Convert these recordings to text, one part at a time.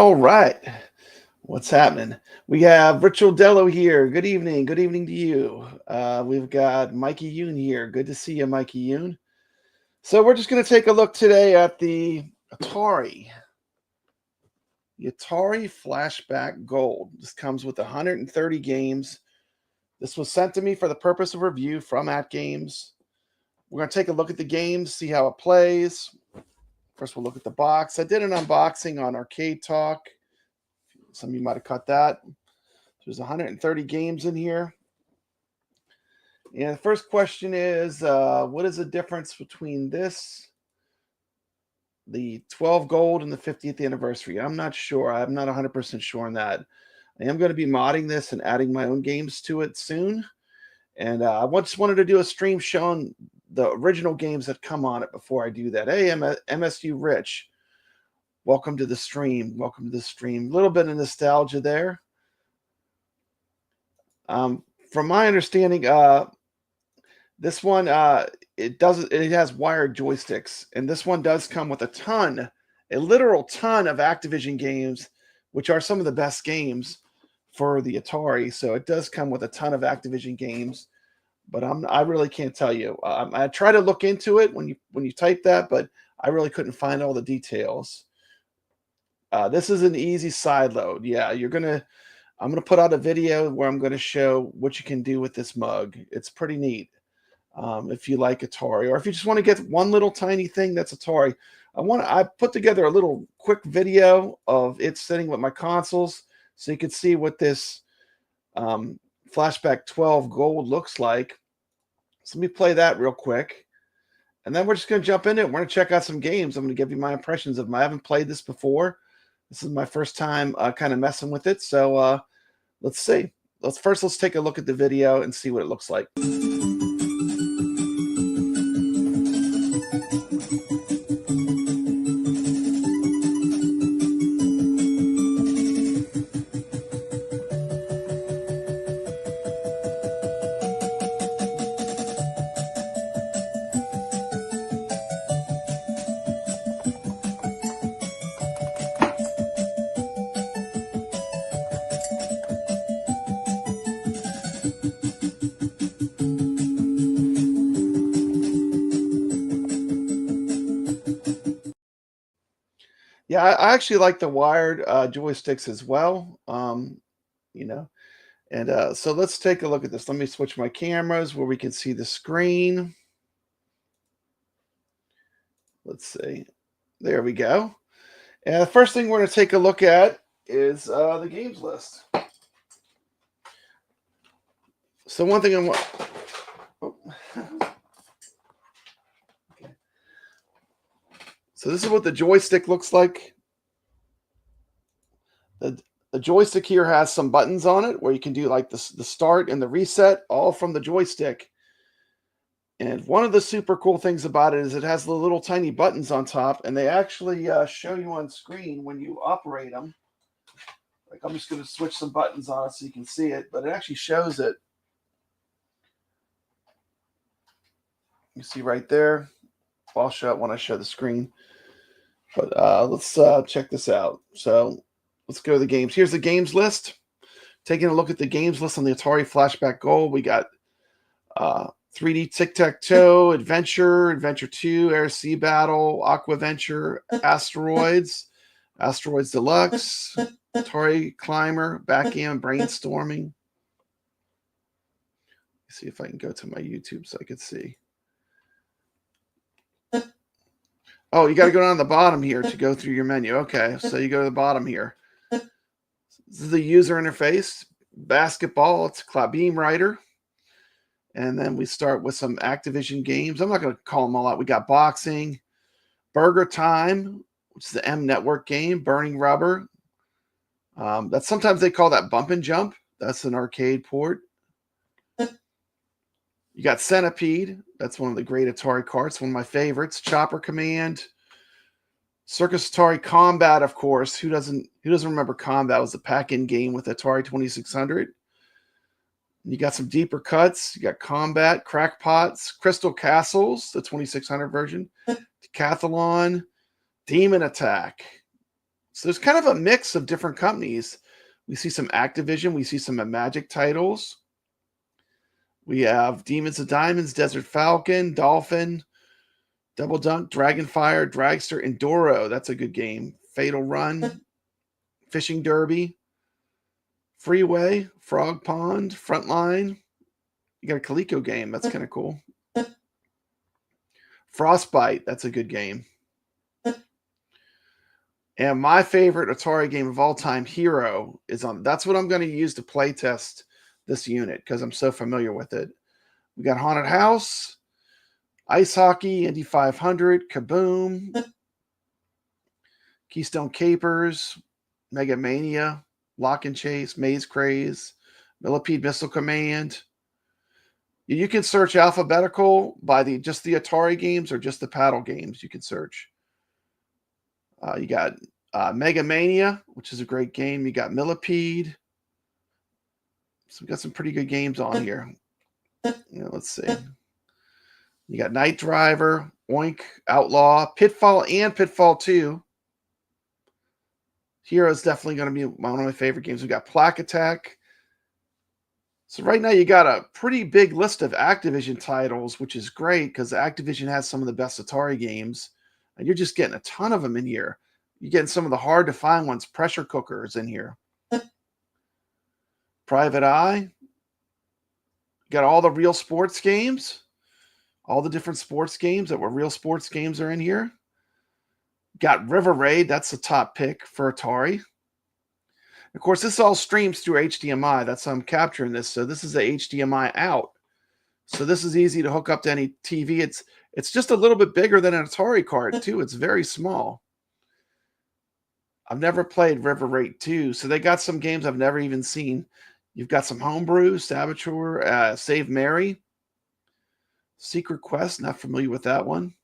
All right. What's happening? We have Virtual Dello here. Good evening. Good evening to you. We've got Mikey Yoon here. Good to see you, Mikey Yoon. So we're just going to take a look today at the Atari. The Atari Flashback Gold. This comes with 130 games. This was sent to me for the purpose of review from AtGames. We're going to take a look at the games, see how it plays. First, we'll look at the box. I did an unboxing on Arcade Talk. Some of you might have caught that. There's 130 games in here. And the first question is, what is the difference between this, the 12 gold, and the 50th anniversary? I'm not sure. I'm not 100% sure on that. I am going to be modding this and adding my own games to it soon. And I just wanted to do a stream showing the original games that come on it before I do that. Hey, MSU Rich. Welcome to the stream. Welcome to the stream. A little bit of nostalgia there. From my understanding, this one it has wired joysticks, and this one does come with a literal ton of Activision games, which are some of the best games for the Atari. So it does come with a ton of Activision games, but I really can't tell you. I try to look into it when you type that, but I really couldn't find all the details. This is an easy side load. Yeah, I'm gonna put out a video where I'm gonna show what you can do with this mug. It's pretty neat. If you like Atari, or if you just want to get one little tiny thing that's Atari. I put together a little quick video of it sitting with my consoles, so you can see what this Flashback 12 Gold looks like. So let me play that real quick, and then we're just going to jump into it. We're going to check out some games. I'm going to give you my impressions of them. I haven't played this before. This is my first time kind of messing with it. So let's see. Let's take a look at the video and see what it looks like. Yeah, I actually like the wired joysticks as well. So let's take a look at this. Let me switch my cameras where we can see the screen. Let's see. There we go. And the first thing we're going to take a look at is the games list. So one thing So this is what the joystick looks like. The joystick here has some buttons on it where you can do like the start and the reset, all from the joystick. And one of the super cool things about it is it has the little tiny buttons on top, and they actually show you on screen when you operate them. Like, I'm just going to switch some buttons on it so you can see it, but it actually shows it. You see right there. I'll show it when I show the screen. But let's check this out. So let's go to the games. Here's the games list. Taking a look at the games list on the Atari Flashback Gold, we got 3D Tic-Tac-Toe, Adventure, Adventure 2, Air Sea Battle, Aquaventure, Asteroids, Asteroids Deluxe, Atari Climber, Backgammon, Brainstorming. Let's see if I can go to my YouTube so I can see. Oh, you got to go down to the bottom here to go through your menu. Okay, so you go to the bottom here. This is the user interface. Basketball, it's Beam Writer. And then we start with some Activision games. I'm not going to call them all out. We got Boxing, Burger Time, which is the M Network game, Burning Rubber. That's sometimes they call that Bump and Jump. That's an arcade port. You got Centipede. That's one of the great Atari carts, one of my favorites. Chopper Command, Circus Atari Combat, of course. Who doesn't remember Combat? It was a pack-in game with Atari 2600. You got some deeper cuts. You got Combat, Crackpots, Crystal Castles, the 2600 version, Decathlon, Demon Attack. So there's kind of a mix of different companies. We see some Activision. We see some Magic titles. We have Demons of Diamonds, Desert Falcon, Dolphin, Double Dunk, Dragonfire, Dragster, Enduro. That's a good game. Fatal Run, Fishing Derby, Freeway, Frog Pond, Frontline. You got a Coleco game. That's kind of cool. Frostbite. That's a good game. And my favorite Atari game of all time, Hero, is on. That's what I'm going to use to play test this unit because I'm so familiar with it. We got Haunted House, Ice Hockey, Indy 500, Kaboom, Keystone Capers, Mega Mania, Lock and Chase, Maze Craze, Millipede Missile Command. You can search alphabetical by just the Atari games or just the paddle games. You can search. You got Mega Mania, which is a great game. You got Millipede. So we got some pretty good games on here. Let's see. You got Night Driver, Oink, Outlaw, Pitfall, and Pitfall 2. Hero is definitely going to be one of my favorite games. We got Plaque Attack. So right now you got a pretty big list of Activision titles, which is great because Activision has some of the best Atari games. And you're just getting a ton of them in here. You're getting some of the hard-to-find ones. Pressure Cookers in here. Private Eye. Got all the real sports games. All the different sports games that were real sports games are in here. Got River Raid. That's the top pick for Atari. Of course, this all streams through HDMI. That's how I'm capturing this. So this is a HDMI out. So this is easy to hook up to any TV. It's just a little bit bigger than an Atari card, too. It's very small. I've never played River Raid 2. So they got some games I've never even seen. You've got some Homebrew, Saboteur, Save Mary, Secret Quest. Not familiar with that one.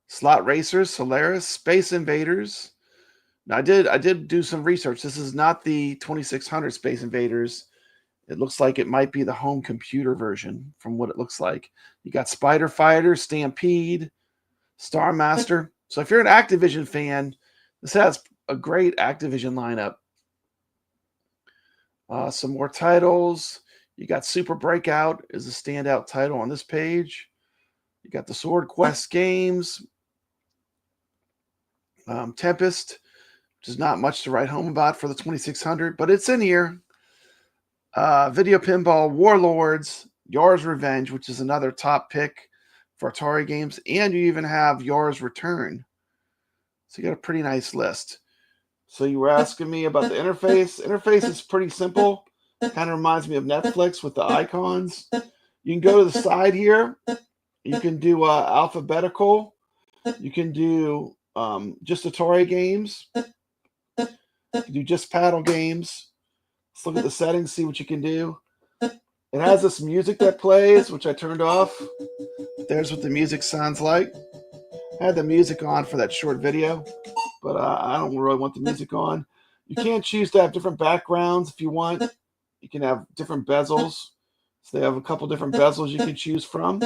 Slot Racers, Solaris, Space Invaders. Now I did do some research. This is not the 2600 Space Invaders. It looks like it might be the home computer version from what it looks like. You got Spider Fighter, Stampede, Star Master. So if you're an Activision fan, this has a great Activision lineup. Some more titles. You got Super Breakout is a standout title on this page. You got the Sword Quest games. Tempest, which is not much to write home about for the 2600, but it's in here. Video Pinball, Warlords, Yar's Revenge, which is another top pick for Atari games, and you even have Yar's Return. So you got a pretty nice list. So you were asking me about the interface. Interface is pretty simple. Kind of reminds me of Netflix with the icons. You can go to the side here. You can do alphabetical. You can do just Atari games. You can do just paddle games. Let's look at the settings, see what you can do. It has this music that plays, which I turned off. There's what the music sounds like. I had the music on for that short video, but I don't really want the music on. You can choose to have different backgrounds if you want. You can have different bezels. So they have a couple different bezels you can choose from.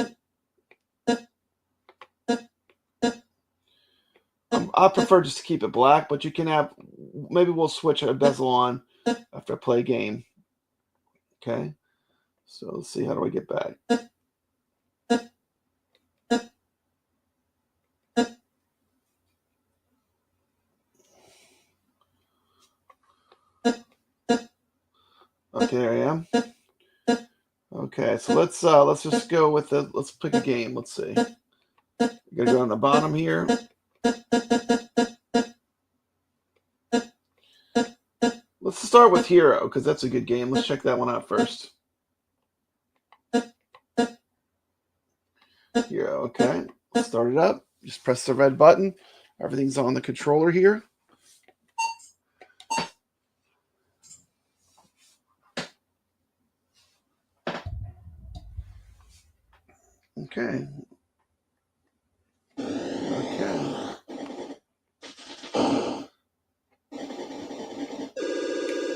I prefer just to keep it black, but you can have, maybe we'll switch a bezel on after I play a game. Okay, so let's see, how do I get back? Okay, there I am. Okay, so let's just go with let's pick a game. Let's see. I'm gonna go on the bottom here. Let's start with Hero, because that's a good game. Let's check that one out first. Hero, okay. Let's start it up. Just press the red button. Everything's on the controller here. Okay. Okay.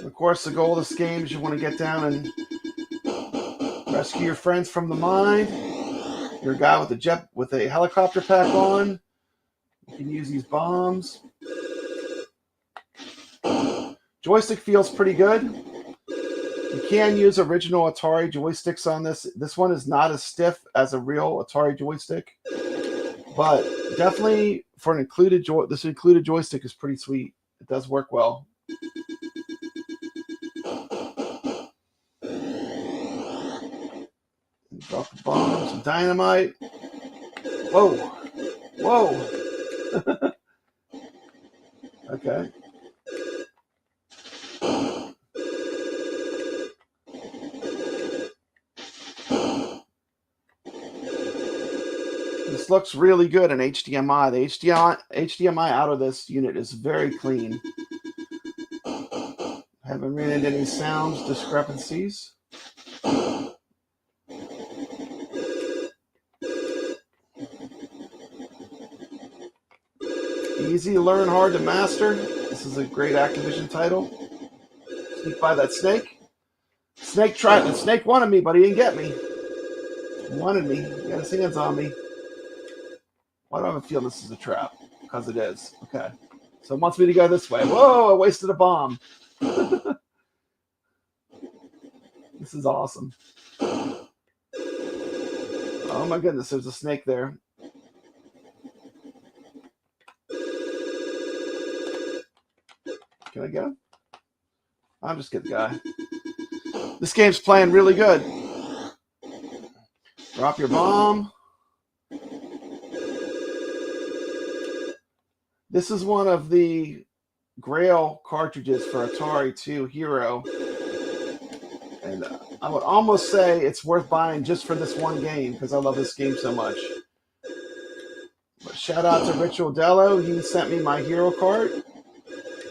Of course, the goal of this game is you want to get down and rescue your friends from the mine. You're a guy with a helicopter pack on. You can use these bombs. Joystick feels pretty good. You can use original Atari joysticks on this. This one is not as stiff as a real Atari joystick, but definitely for an included this included joystick is pretty sweet. It does work well. Drop the bomb, some dynamite. Whoa, whoa. Okay. This looks really good in HDMI. The HDMI out of this unit is very clean. Haven't ran into any sound discrepancies. Easy to learn, hard to master. This is a great Activision title. Sneak by that snake. Snake tried. The snake wanted me, but he didn't get me. He wanted me. He got his hands on me. Why do I have a feeling this is a trap? Because it is. Okay. So it wants me to go this way. Whoa, I wasted a bomb. This is awesome. Oh my goodness, there's a snake there. Can I get him? I'm just kidding, guy. This game's playing really good. Drop your bomb. This is one of the Grail cartridges for Atari 2 Hero. And I would almost say it's worth buying just for this one game because I love this game so much. But shout out to Ritual Dello. He sent me my Hero cart.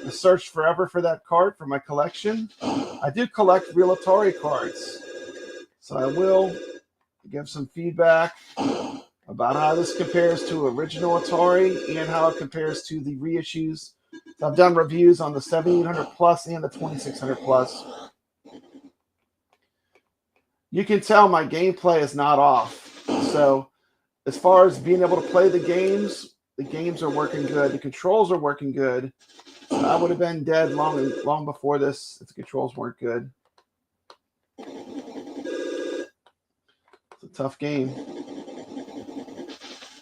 I searched forever for that cart for my collection. I do collect real Atari cards. So I will give some feedback about how this compares to original Atari and how it compares to the reissues. So I've done reviews on the 7800 Plus and the 2600 Plus. You can tell my gameplay is not off. So as far as being able to play the games are working good. The controls are working good. I would have been dead long before this if the controls weren't good. It's a tough game.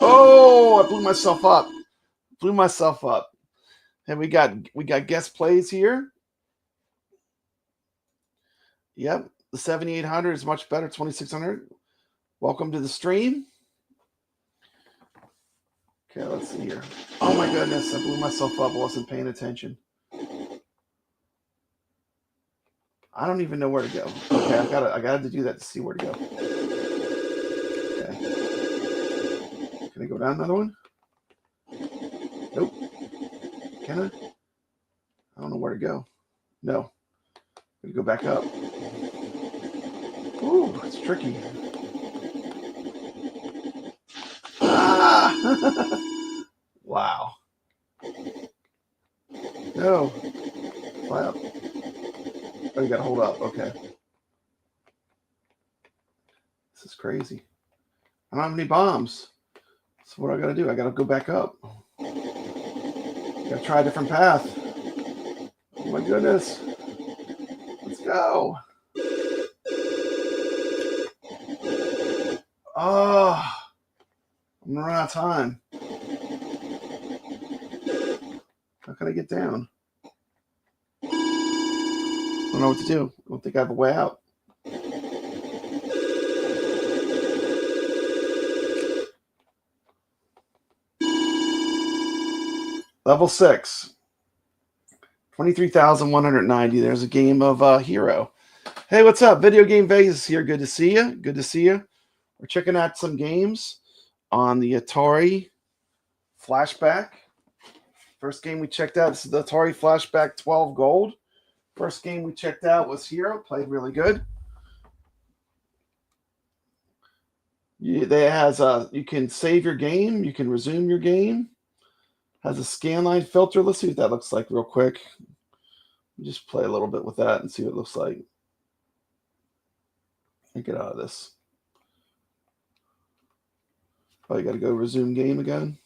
Oh, I blew myself up. And we got guest plays here. Yep, the 7800 is much better. 2600. Welcome to the stream. Okay, let's see here. Oh my goodness, I blew myself up. I wasn't paying attention. I don't even know where to go. Okay, I got to do that to see where to go. Okay. Can I go down another one? Nope. Can I? I don't know where to go. No. I'm gonna go back up. Ooh, it's tricky. Ah! Wow. No. Fly up. Oh, you gotta hold up. Okay. This is crazy. I don't have any bombs. So what I gotta do? I gotta go back up. Gotta try a different path. Oh my goodness. Let's go. Oh, I'm gonna run out of time. How can I get down? I don't know what to do. I don't think I have a way out. Level 6. 23,190. There's a game of Hero. Hey, what's up? Video Game Vegas here. Good to see you. Good to see you. We're checking out some games on the Atari Flashback. First game we checked out is the Atari Flashback 12 Gold. First game we checked out was Hero. Played really good. You can save your game. You can resume your game. Has a scanline filter. Let's see what that looks like real quick. Just play a little bit with that and see what it looks like. And get out of this. Oh, you got to go resume game again.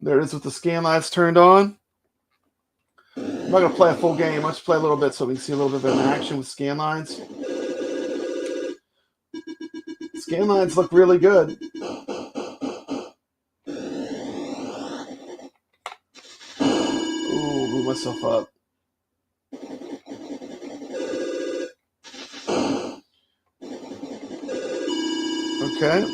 There it is with the scan lights turned on. I'm not going to play a full game. I'll just play a little bit so we can see a little bit of an action with scan lines. Scan lines look really good. Ooh, move myself up. Okay.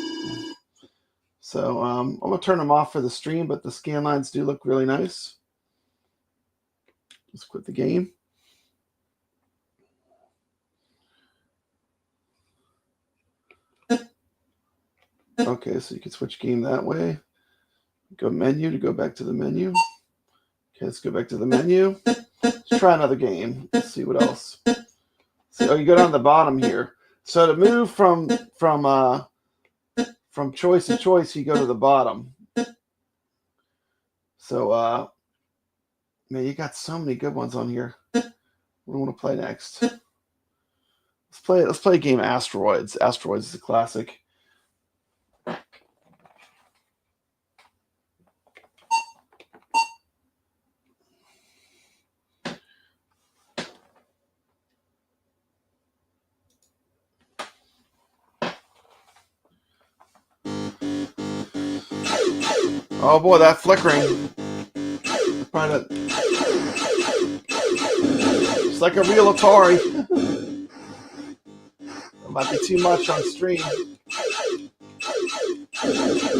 So I'm going to turn them off for the stream, but the scan lines do look really nice. Let's quit the game. Okay, so you can switch game that way. Go menu to go back to the menu. Okay, let's go back to the menu. Let's try another game. Let's see what else. See, oh, you go down the bottom here. So to move from choice to choice, you go to the bottom. So man, you got so many good ones on here. What do I want to play next? Let's play a game Asteroids. Asteroids is a classic. Oh boy, that flickering. It's like a real Atari. It might be too much on stream.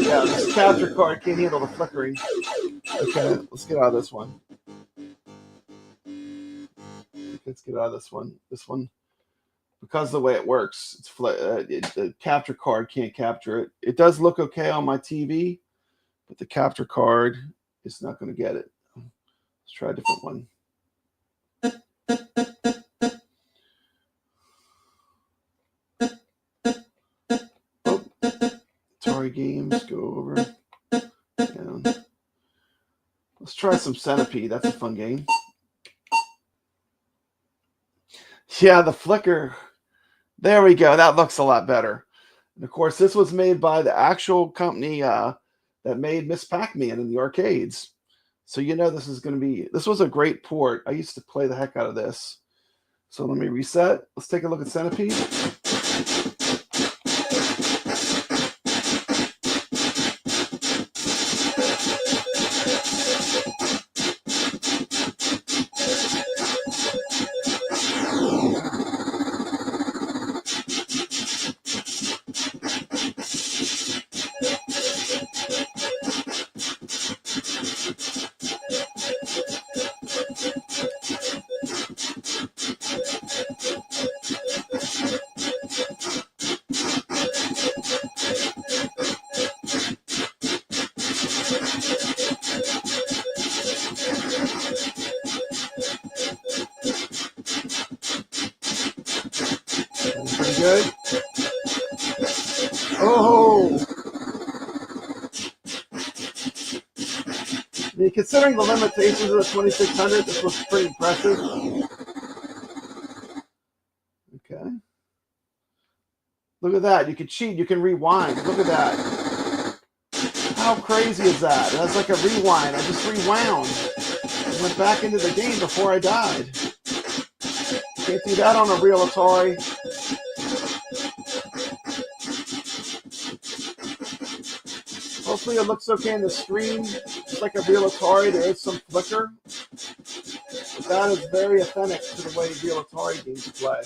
Yeah, this capture card can't handle the flickering. Okay, let's get out of this one. Let's get out of this one. This one, because of the way it works, the capture card can't capture it. It does look okay on my TV, but the capture card is not going to get it. Let's try a different one. Oh, Atari games, go over. Down. Let's try some Centipede. That's a fun game. Yeah, the flicker. There we go. That looks a lot better. And of course, this was made by the actual company that made Miss Pac-Man in the arcades. So you know this was a great port. I used to play the heck out of this. So let me reset. Let's take a look at Centipede. mean, considering the limitations of the 2600, this was pretty impressive. Okay. Look at that. You can cheat. You can rewind. Look at that. How crazy is that? That's like a rewind. I just rewound. I went back into the game before I died. Can't do that on a real Atari. Hopefully it looks okay on the screen. Just like a real Atari, there is some flicker. But that is very authentic to the way real Atari games play.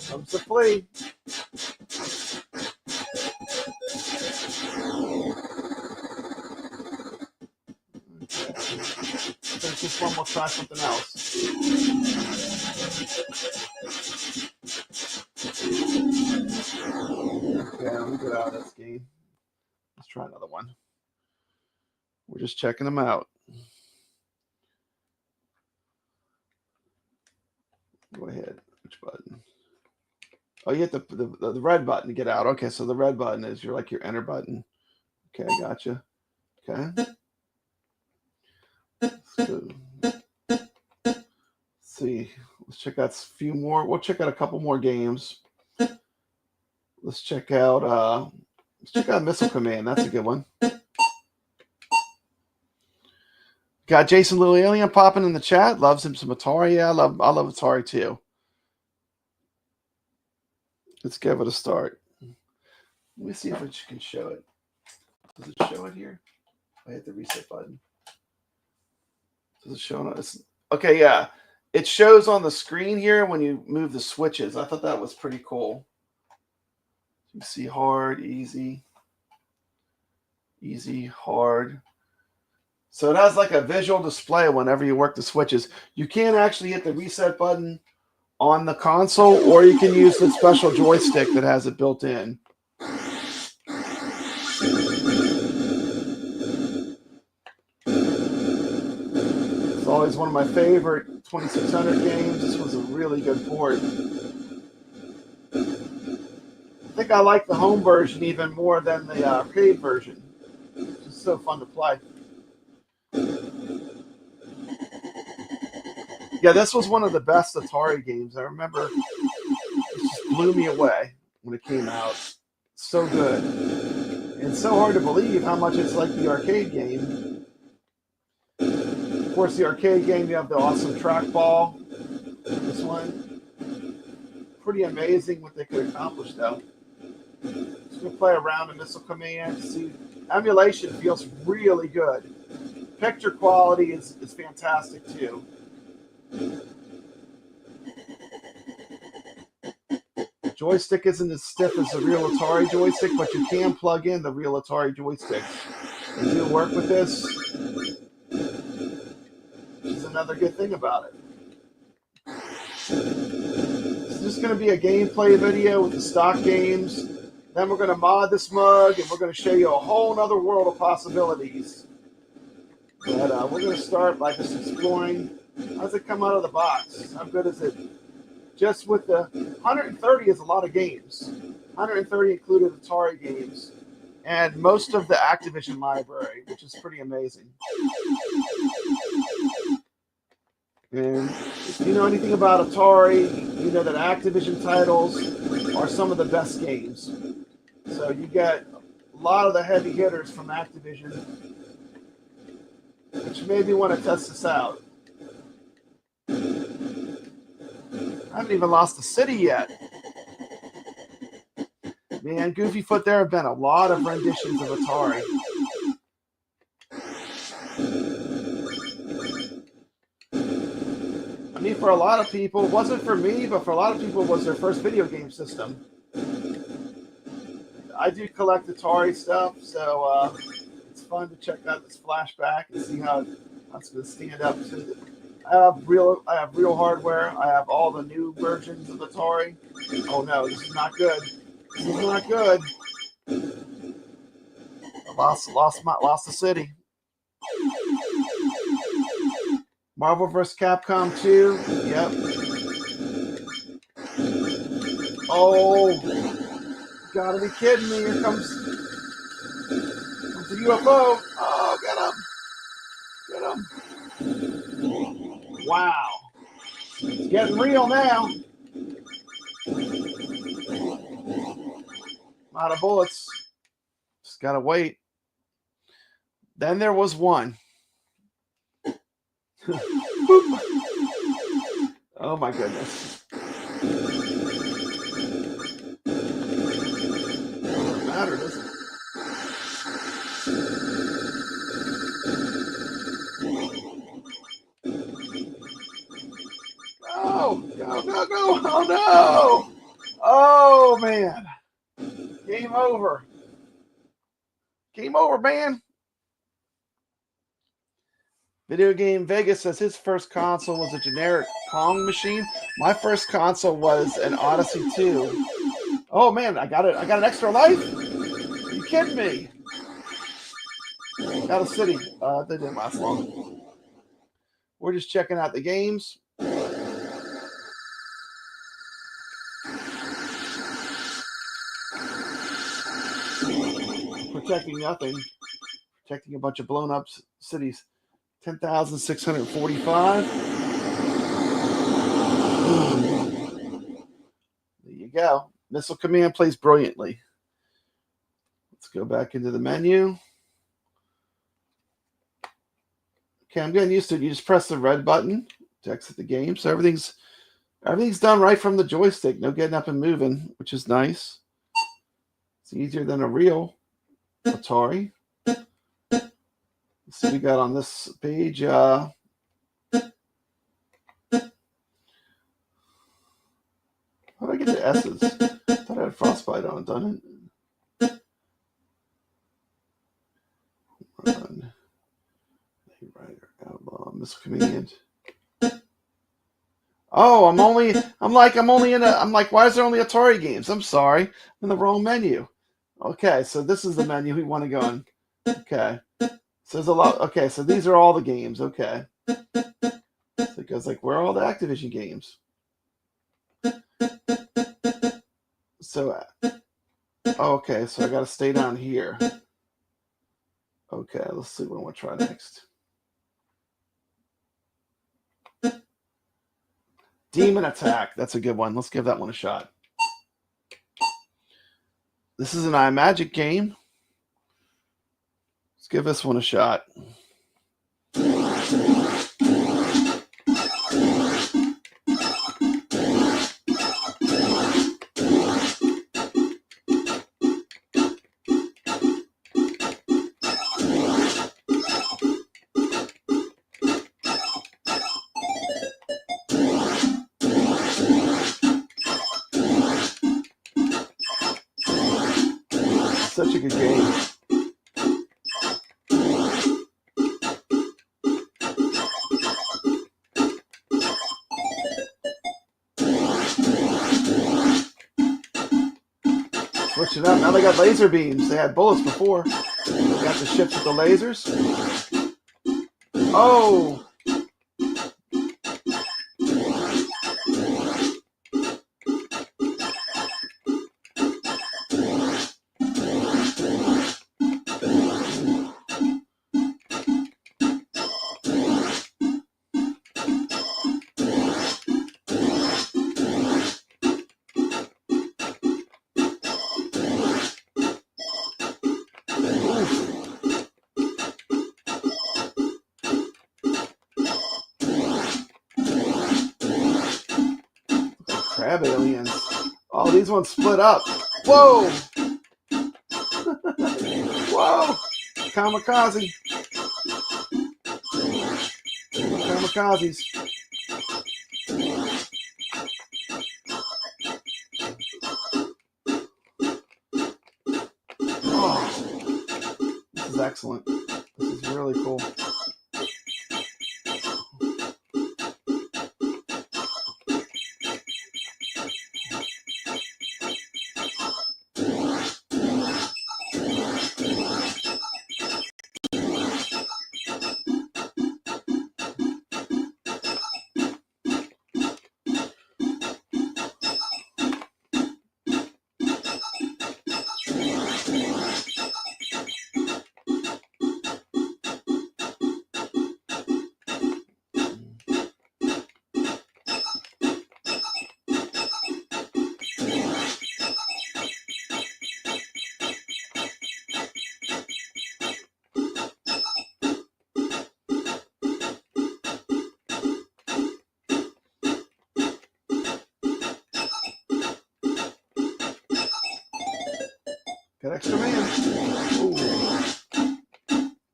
Comes the flea. Finish this one, we'll try something else. Okay, let me get out of this game. Let's try another one. We're just checking them out. Go ahead. Which button? Oh, you hit the red button to get out. Okay, so the red button is your enter button. Okay, gotcha. Okay. Let's see. Let's check out a few more. We'll check out a couple more games. Let's check out Missile Command. That's a good one. Got Jason Little Alien popping in the chat. Loves him some Atari. Yeah, I love Atari too. Let's give it a start. Let me see if it can show it. Does it show it here? I hit the reset button. Does it show it? Okay, yeah. It shows on the screen here when you move the switches. I thought that was pretty cool. You see hard, easy, hard. So it has like a visual display whenever you work the switches. You can actually hit the reset button on the console, or you can use the special joystick that has it built in. It's always one of my favorite 2600 games. This was a really good port. I think I like the home version even more than the arcade version. It's just so fun to play. Yeah, this was one of the best Atari games. I remember it just blew me away when it came out. So good. And so hard to believe how much it's like the arcade game. Of course, the arcade game, you have the awesome trackball. This one. Pretty amazing what they could accomplish, though. Just going to play around in Missile Command. See, emulation feels really good. Picture quality is fantastic, too. Joystick isn't as stiff as the real Atari joystick, but you can plug in the real Atari joystick and do work with this, which is another good thing about it. It's just going to be a gameplay video with the stock games. Then we're going to mod this mug, and we're going to show you a whole other world of possibilities. But we're going to start by just exploring. How does it come out of the box? How good is it? Just with the 130 is a lot of games. 130 included Atari games. And most of the Activision library, which is pretty amazing. And if you know anything about Atari, you know that Activision titles are some of the best games. So you get a lot of the heavy hitters from Activision, which made me want to test this out. I haven't even lost a city yet. Man, Goofy Foot, there have been a lot of renditions of Atari. I mean, for a lot of people, it wasn't for me, but for a lot of people, it was their first video game system. I do collect Atari stuff, so it's fun to check out this Flashback and see how it's going to stand up to the... I have real hardware. I have all the new versions of Atari. Oh no, this is not good. This is not good. I lost the city. Marvel vs. Capcom 2. Yep. Oh, you gotta be kidding me! Here comes the UFO. Oh, get at him. Wow. It's getting real now. Out of bullets. Just gotta wait. Then there was one. Oh my goodness. Doesn't matter, does it? Oh, go, go, go. Oh no. Oh man. Game over. Game over, man. Video Game Vegas says his first console was a generic Pong machine. My first console was an Odyssey 2. Oh man, I got it. I got an extra life? Are you kidding me? Got a city. That didn't last long. We're just checking out the games. Protecting nothing. Protecting a bunch of blown up cities. 10,645. There you go. Missile Command plays brilliantly. Let's go back into the menu. Okay, I'm getting used to it. You just press the red button to exit the game. So everything's done right from the joystick. No getting up and moving, which is nice. It's easier than a real Atari. Let's see what we got on this page. How did I get the S's? I thought I had Frostbite on, done it? Run. Writer, Outlaw, Miss Command. Oh, I'm like, why is there only Atari games? I'm sorry. I'm in the wrong menu. Okay, so this is the menu we want to go in. Okay. So there's a lot. Okay, so these are all the games. Okay. So it goes like, where are all the Activision games? So, okay, so I got to stay down here. Okay, let's see what I want to try next. Demon Attack. That's a good one. Let's give that one a shot. This is an iMagic game. Let's give this one a shot. Such a good game. Switch it up. Now they got laser beams. They had bullets before. They got the ships with the lasers. Oh! Crab aliens. Oh, these ones split up. Whoa! Whoa! Kamikaze. Kamikazes. Oh, this is excellent. This is really cool. extra man. Ooh.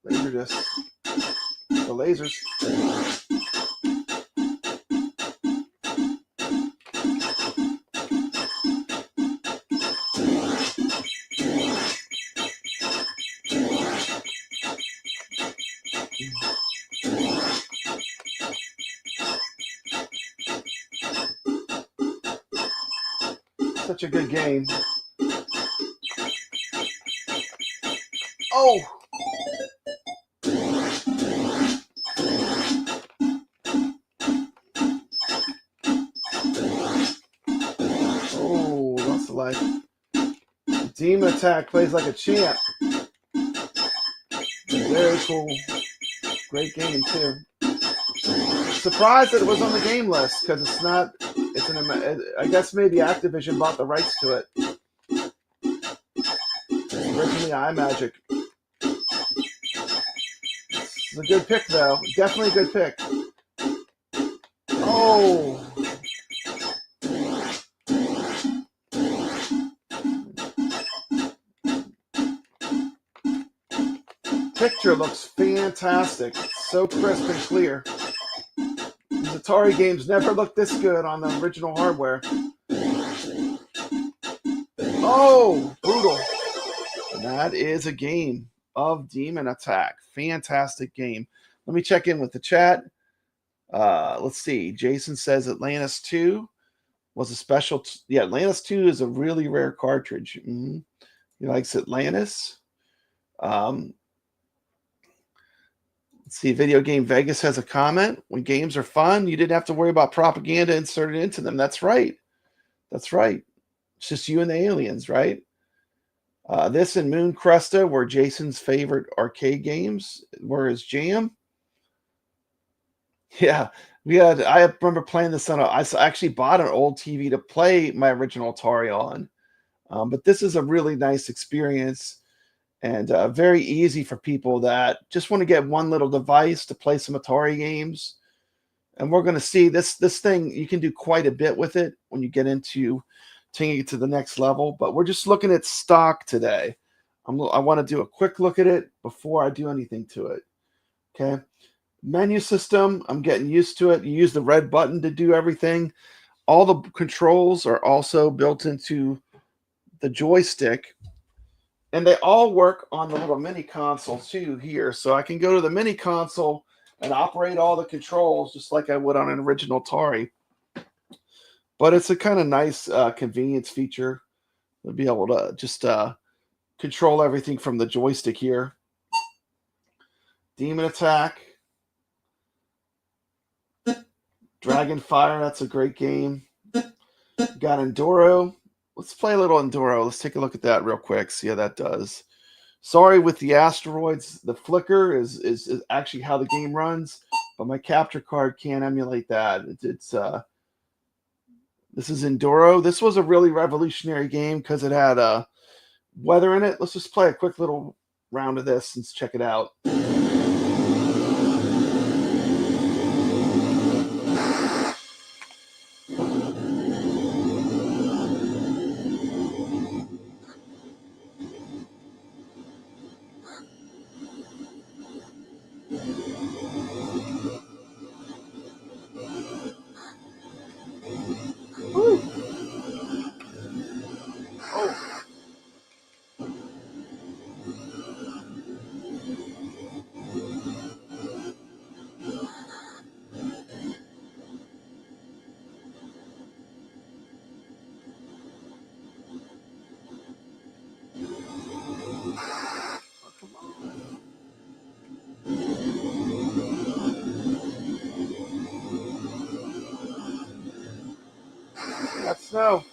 Laser disc. The lasers. Such a good game. Oh! Oh, lost a life. Demon Attack plays like a champ. Very cool. Great game, too. Surprised that it was on the game list, because it's not... I guess maybe Activision bought the rights to it. Originally iMagic. It's a good pick, though. Definitely a good pick. Oh! Picture looks fantastic. It's so crisp and clear. These Atari games never looked this good on the original hardware. Oh, brutal. And that is a game of Demon Attack. Fantastic game. Let me check in with the chat. Let's see. Jason says Atlantis 2 was a special. Yeah, Atlantis 2 is a really rare cartridge. He likes Atlantis. Let's see. Video Game Vegas has a comment. When games are fun, you didn't have to worry about propaganda inserted into them. That's right. That's right. It's just you and the aliens, right? This and Moon Cresta were Jason's favorite arcade games. Were his jam. Yeah, I remember playing this on. I actually bought an old TV to play my original Atari on. But this is a really nice experience and very easy for people that just want to get one little device to play some Atari games. And we're going to see this thing. You can do quite a bit with it when you get into taking it to the next level. But we're just looking at stock today. I want to do a quick look at it before I do anything to it. Okay. Menu system, I'm getting used to it. You use the red button to do everything. All the controls are also built into the joystick. And they all work on the little mini console too here. So I can go to the mini console and operate all the controls just like I would on an original Atari. But it's a kind of nice convenience feature to be able to just control everything from the joystick here. Demon Attack. Dragonfire, that's a great game. Got Enduro. Let's play a little Enduro. Let's take a look at that real quick. See how that does. Sorry with the asteroids. The flicker is actually how the game runs, but my capture card can't emulate that. This is Enduro. This was a really revolutionary game because it had weather in it. Let's just play a quick little round of this and check it out. Got snow.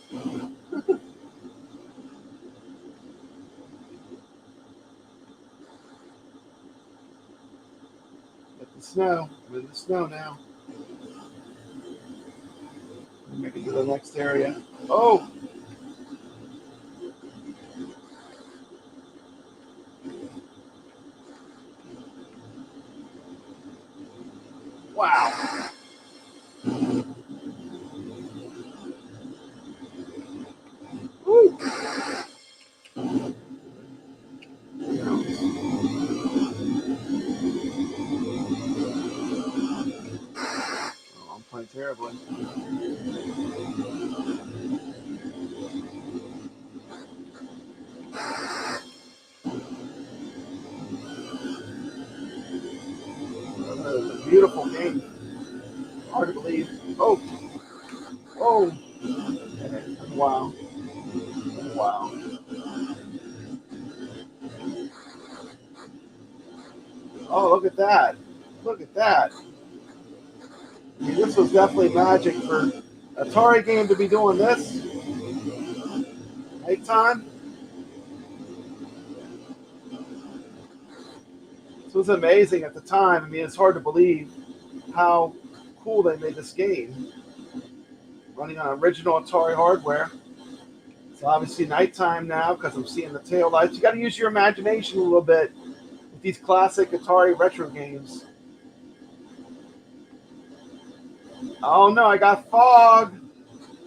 Get the snow. I'm in the snow now. Make it to the next area. Oh! Wow! Woo. terribly. A beautiful game. Hard to believe. Oh, oh, wow, wow. Oh, look at that. Look at that. I mean, this was definitely magic for Atari game to be doing this. Nighttime. This was amazing at the time. I mean, it's hard to believe how cool they made this game. Running on original Atari hardware. It's obviously nighttime now because I'm seeing the tail lights. You got to use your imagination a little bit with these classic Atari retro games. Oh no, I got fog.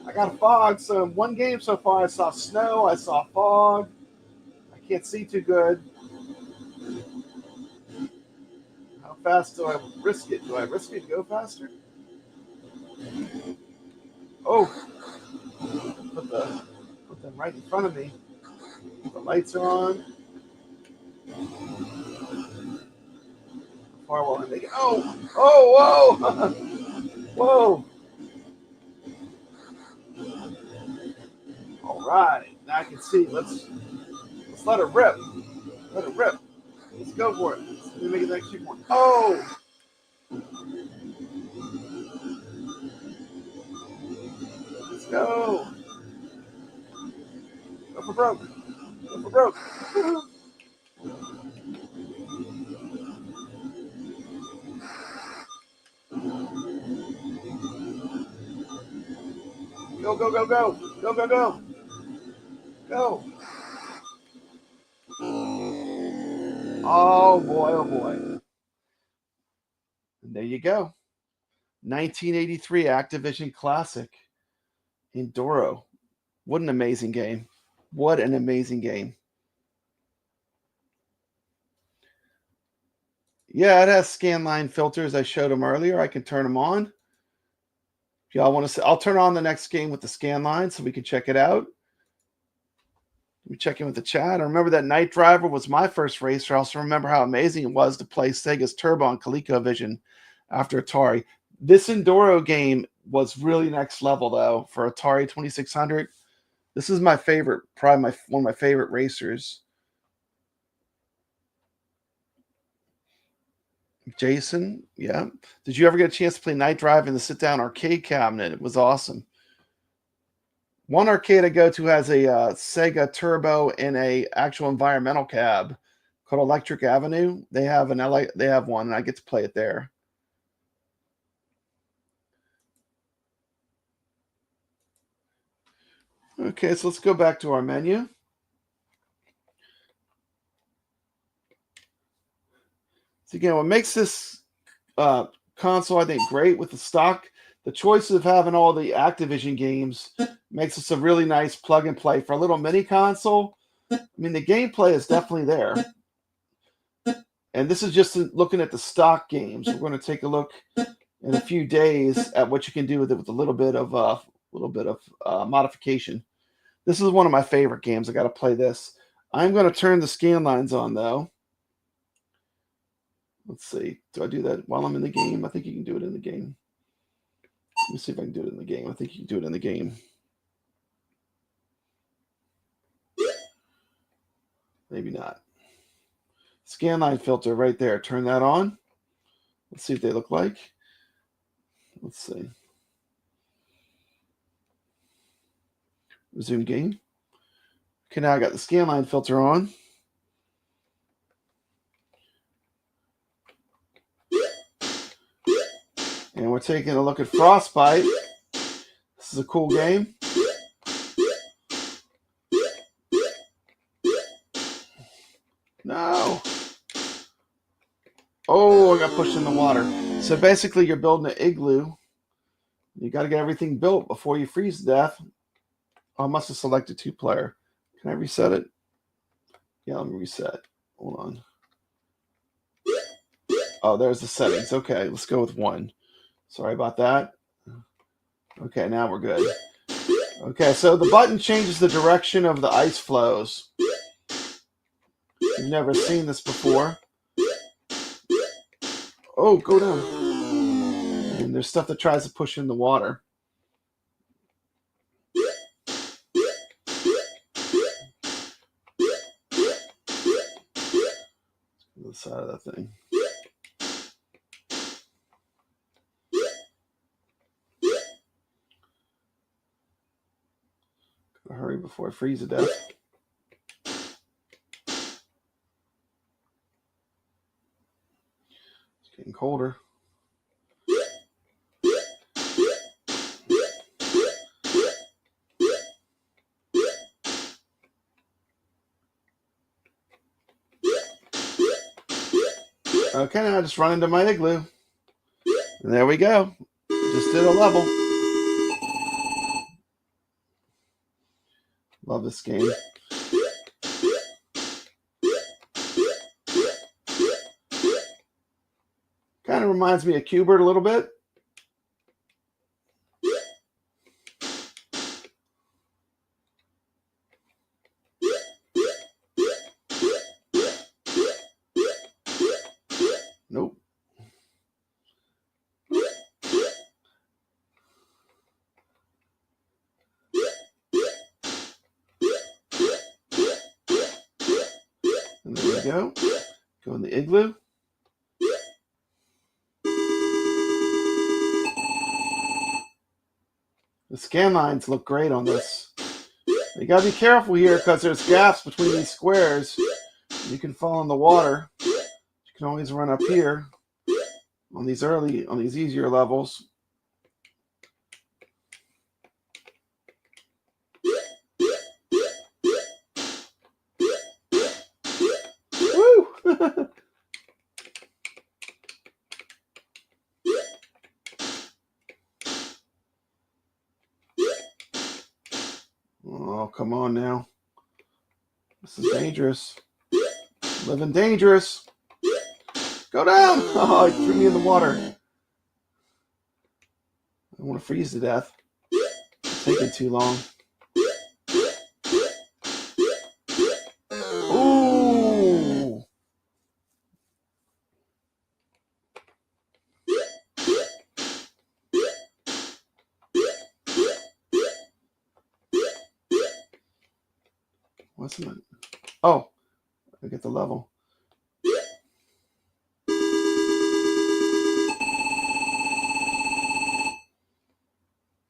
I got fog. So in one game so far, I saw snow. I saw fog. I can't see too good. How fast do I risk it? Do I risk it to go faster? Oh, put them right in front of me. The lights are on. How far will I make it? Oh, oh, whoa, whoa. All right, now I can see. Let's let it rip. Let it rip. Let's go for it. Let me make it the next few points. Oh! Let's go. Go for broke. Go for broke. Go, go, go, go. Go, go, go. Go. Oh, boy, oh, boy. And there you go. 1983 Activision Classic Enduro. What an amazing game. What an amazing game. Yeah, it has scanline filters. I showed them earlier. I can turn them on. If y'all want to see, I'll turn on the next game with the scan line so we can check it out. Let me check in with the chat. I remember that Night Driver was my first racer. I also remember how amazing it was to play Sega's Turbo on ColecoVision after Atari. This Enduro game was really next level, though, for Atari 2600. This is my favorite, probably one of my favorite racers. Jason, yeah. Did you ever get a chance to play Night Drive in the sit-down arcade cabinet? It was awesome. One arcade I go to has a Sega Turbo and a actual environmental cab called Electric Avenue. They have one, and I get to play it there. Okay, so let's go back to our menu. So again, what makes this console, I think, great with the choice of having all the Activision games makes this a really nice plug and play for a little mini console. I mean, the gameplay is definitely there. And this is just looking at the stock games. We're going to take a look in a few days at what you can do with it with a little bit of modification. This is one of my favorite games. I got to play this. I'm going to turn the scan lines on, though. Let's see. Do I do that while I'm in the game? I think you can do it in the game. Let me see if I can do it in the game. I think you can do it in the game. Maybe not. Scanline filter right there. Turn that on. Let's see what they look like. Let's see. Resume game. Okay, now I got the scanline filter on. And we're taking a look at Frostbite. This is a cool game. No. Oh, I got pushed in the water. So basically, you're building an igloo. You got to get everything built before you freeze to death. Oh, I must have selected 2-player. Can I reset it? Yeah, let me reset. Hold on. Oh, there's the settings. Okay, let's go with 1. Sorry about that. Okay, now we're good. Okay, so the button changes the direction of the ice flows. You've never seen this before. Oh, go down. And there's stuff that tries to push in the water. The side of that thing. Gotta hurry before I freeze to death. It's getting colder. Okay, now I just run into my igloo. And there we go. Just did a level. Love this game. Kind of reminds me of Q*bert a little bit. Nope. And there we go. Go in the igloo. The scan lines look great on this. You gotta be careful here because there's gaps between these squares. You can fall in the water. You can always run up here on these easier levels. Woo! Oh, come on now. This is dangerous. Living dangerous. Go down! Oh, he threw me in the water. I want to freeze to death. It's taking too long. Ooh! What's that? Oh, I get the level.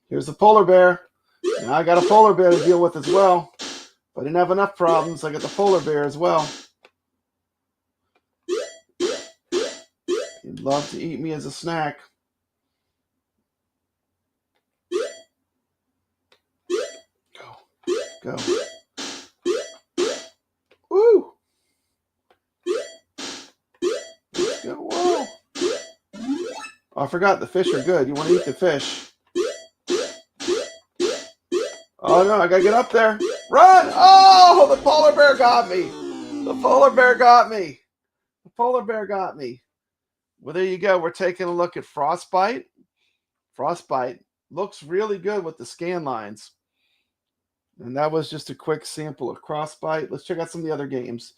Here's the polar bear. Now I got a polar bear to deal with as well. If I didn't have enough problems, I got the polar bear as well. He'd love to eat me as a snack. Go. Woo! Let's go. Whoa! Oh, I forgot the fish are good. You want to eat the fish. Oh no, I gotta get up there. Run! Oh, the polar bear got me. The polar bear got me. The polar bear got me. Well, there you go. We're taking a look at Frostbite. Frostbite looks really good with the scan lines. And that was just a quick sample of Frostbite. Let's check out some of the other games.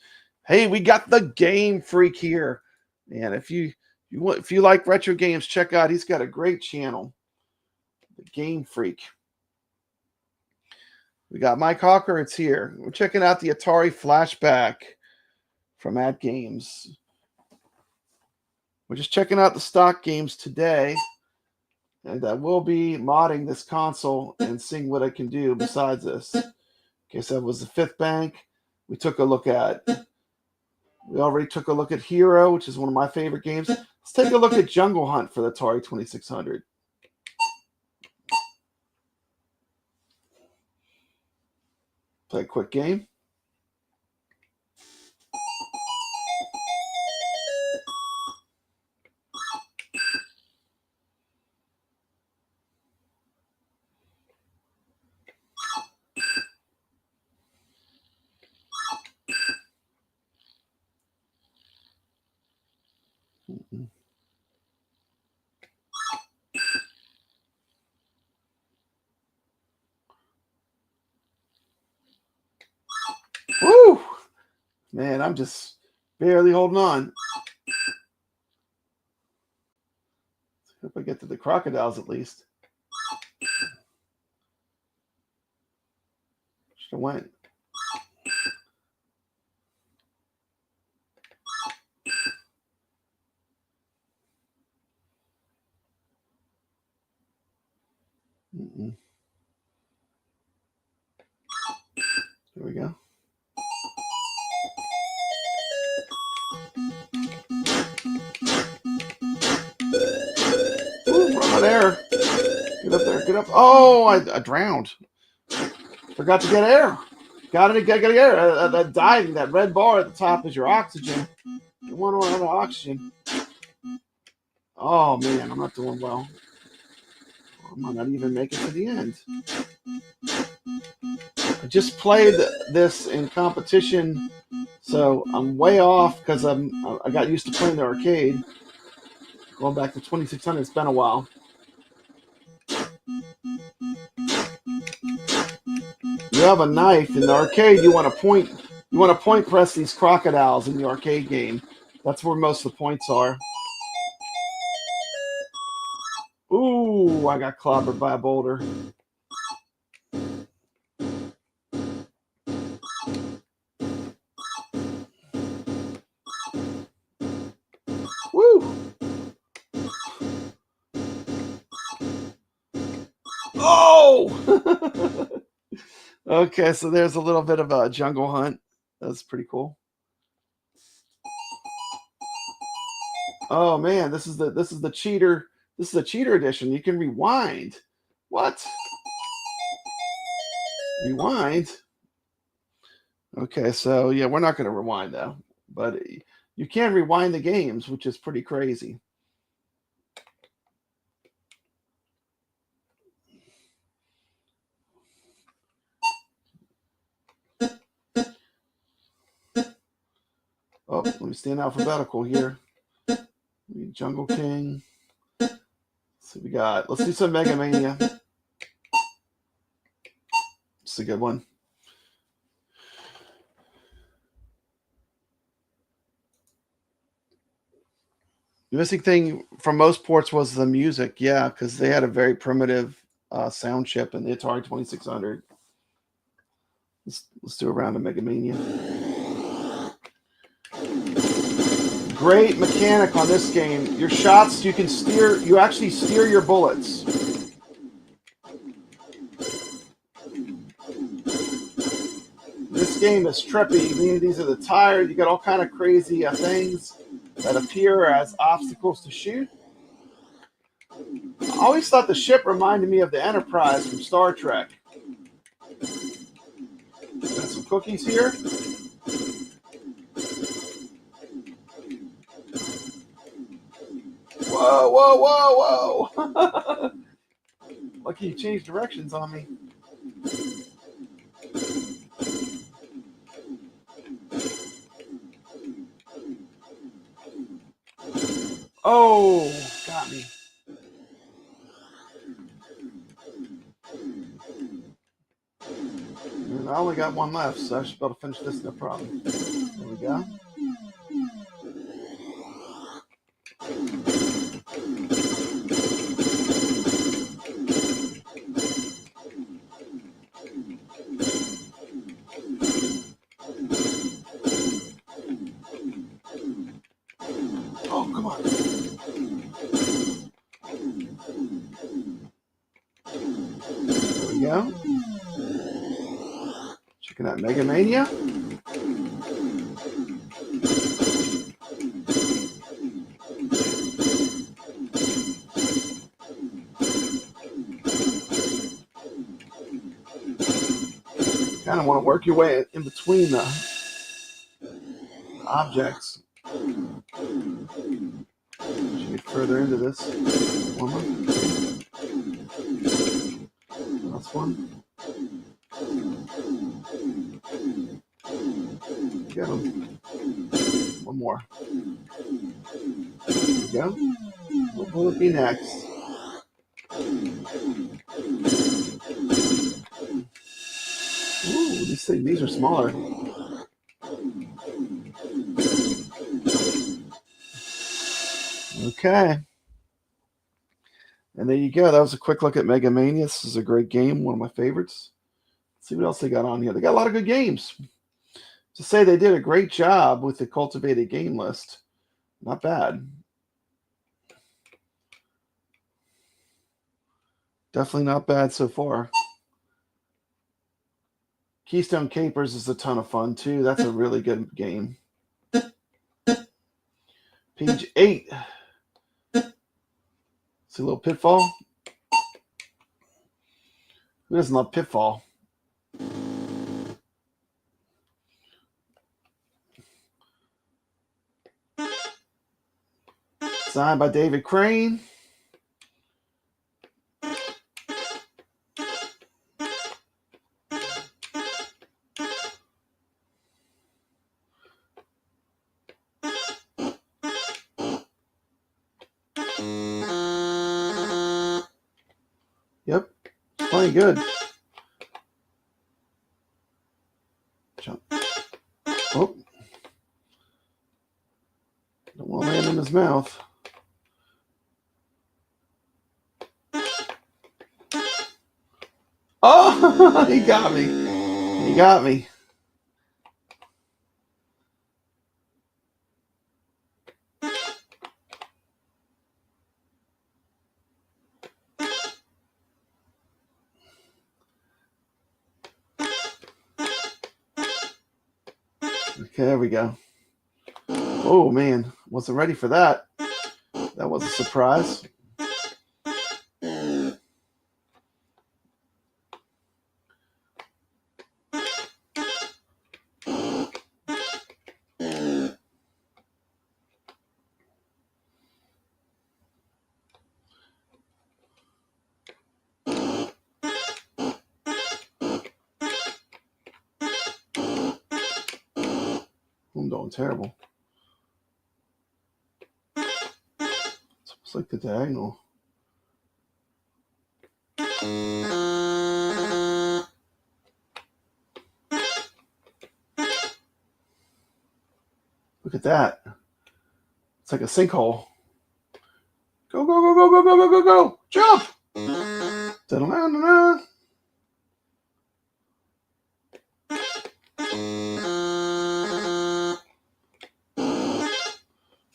Hey, we got the Game Freak here. And if you like retro games, check out. He's got a great channel. The Game Freak. We got Mike Hawker. It's here. We're checking out the Atari Flashback from AtGames. We're just checking out the stock games today. And I will be modding this console and seeing what I can do besides this. Okay, so it was the Fifth Bank. We already took a look at Hero, which is one of my favorite games. Let's take a look at Jungle Hunt for the Atari 2600. Play a quick game. Man, I'm just barely holding on. Hope I get to the crocodiles at least. Should have went. Mm-mm. Here we go. Ooh, run out of air. Get up there. Get up. Oh, I drowned. Forgot to get air. Got to get air. That diving, that red bar at the top is your oxygen. You want to run out of oxygen. Oh, man, I'm not doing well. I might not even make it to the end. I just played this in competition, so I'm way off because I got used to playing the arcade. Going back to 2600, it's been a while. You have a knife in the arcade. You want to point press these crocodiles in the arcade game. That's where most of the points are. Ooh, I got clobbered by a boulder. Woo! Oh! Okay, so there's a little bit of a jungle hunt. That's pretty cool. Oh man, this is the cheater. This is the cheater edition. You can rewind. What? Rewind? Okay, so yeah, we're not going to rewind though, but you can rewind the games, which is pretty crazy. Oh, let me stay in alphabetical here. Jungle King. So we got. Let's do some Mega Mania. It's a good one. The missing thing from most ports was the music, yeah, because they had a very primitive sound chip in the Atari 2600. Let's do a round of Mega Mania. Great mechanic on this game. Your shots, you can steer. You actually steer your bullets. This game is trippy. Meaning these are the tires. You got all kind of crazy things that appear as obstacles to shoot. I always thought the ship reminded me of the Enterprise from Star Trek. Got some cookies here. Whoa, whoa, whoa, whoa! Lucky you changed directions on me. Oh, got me. And I only got one left, so I should be able to finish this no problem. There we go. Oh, come on. There we go. Checking out Mega Mania. Kind of want to work your way in between the objects. Should get further into this. One more. Last one. Get him. One more. There we go. What will it be next? Ooh, these are smaller. Okay. And there you go. That was a quick look at Mega Mania. This is a great game, one of my favorites. Let's see what else they got on here. They got a lot of good games. To say they did a great job with the cultivated game list, not bad. Definitely not bad so far. Keystone Capers is a ton of fun, too. That's a really good game. Page 8. See a little Pitfall? Who doesn't love Pitfall? Signed by David Crane. Yep, it's playing good. Jump. Oh. Don't want to land in his mouth. Oh, he got me. He got me. Okay, there we go. Oh, man. Wasn't ready for that. That was a surprise. I'm doing terrible. It's like the diagonal. Look at that. It's like a sinkhole. Go, go, go, go, go, go, go, go, go. Jump! Da-da-da-da-da.